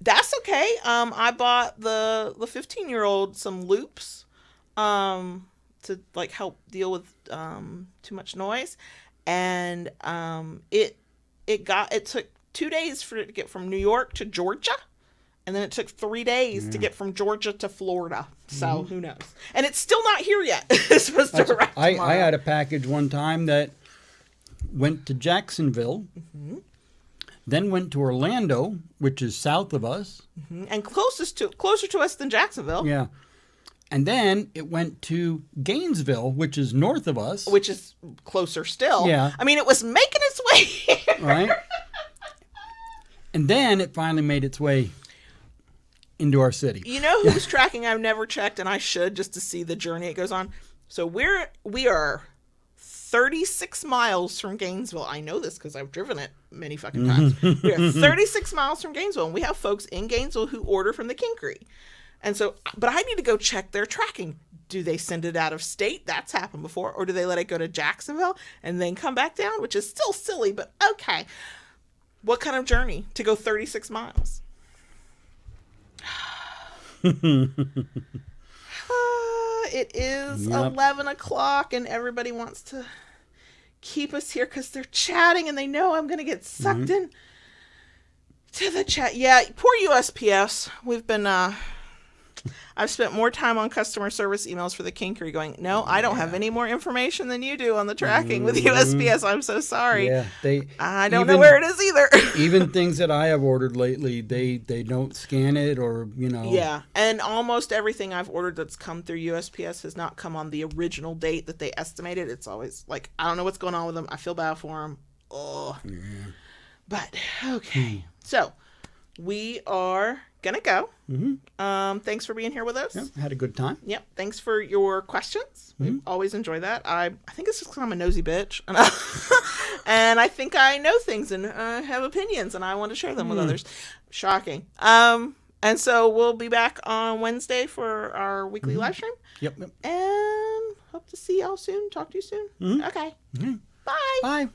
That's okay. I bought the 15-year-old some loops to like help deal with too much noise. And it took 2 days for it to get from New York to Georgia. And then it took 3 days to get from Georgia to Florida. So who knows? And it's still not here yet. It's supposed to arrive tomorrow. I had a package one time that went to Jacksonville, then went to Orlando, which is south of us. And closer to us than Jacksonville. Yeah. And then it went to Gainesville, which is north of us. Which is closer still. Yeah. I mean, it was making its way here. Right. And then it finally made its way into our city. You know who's tracking? I've never checked, and I should, just to see the journey it goes on. So we are 36 miles from Gainesville. I know this because I've driven it many fucking times. We are 36 miles from Gainesville, and we have folks in Gainesville who order from the Kinkery. And so, but I need to go check their tracking. Do they send it out of state? That's happened before. Or do they let it go to Jacksonville and then come back down? Which is still silly, but okay. What kind of journey to go 36 miles? It is 11 o'clock and everybody wants to keep us here because they're chatting and they know I'm going to get sucked in to the chat. Yeah, poor USPS. We've been, I've spent more time on customer service emails for the Kinkery going, no, I don't have any more information than you do on the tracking with USPS. I'm so sorry. Yeah, I don't know where it is either. Even things that I have ordered lately, they don't scan it or, you know. Yeah, and almost everything I've ordered that's come through USPS has not come on the original date that they estimated. It's always like, I don't know what's going on with them. I feel bad for them. Oh. Yeah. But, okay. So, we are gonna go. Thanks for being here with us. Yep, had a good time. Yep. Thanks for your questions. We always enjoy that. I think it's just because I'm a nosy bitch, and I think I know things and have opinions, and I want to share them with others. Shocking. And so we'll be back on Wednesday for our weekly live stream. Yep. And hope to see y'all soon. Talk to you soon. Okay. Bye. Bye.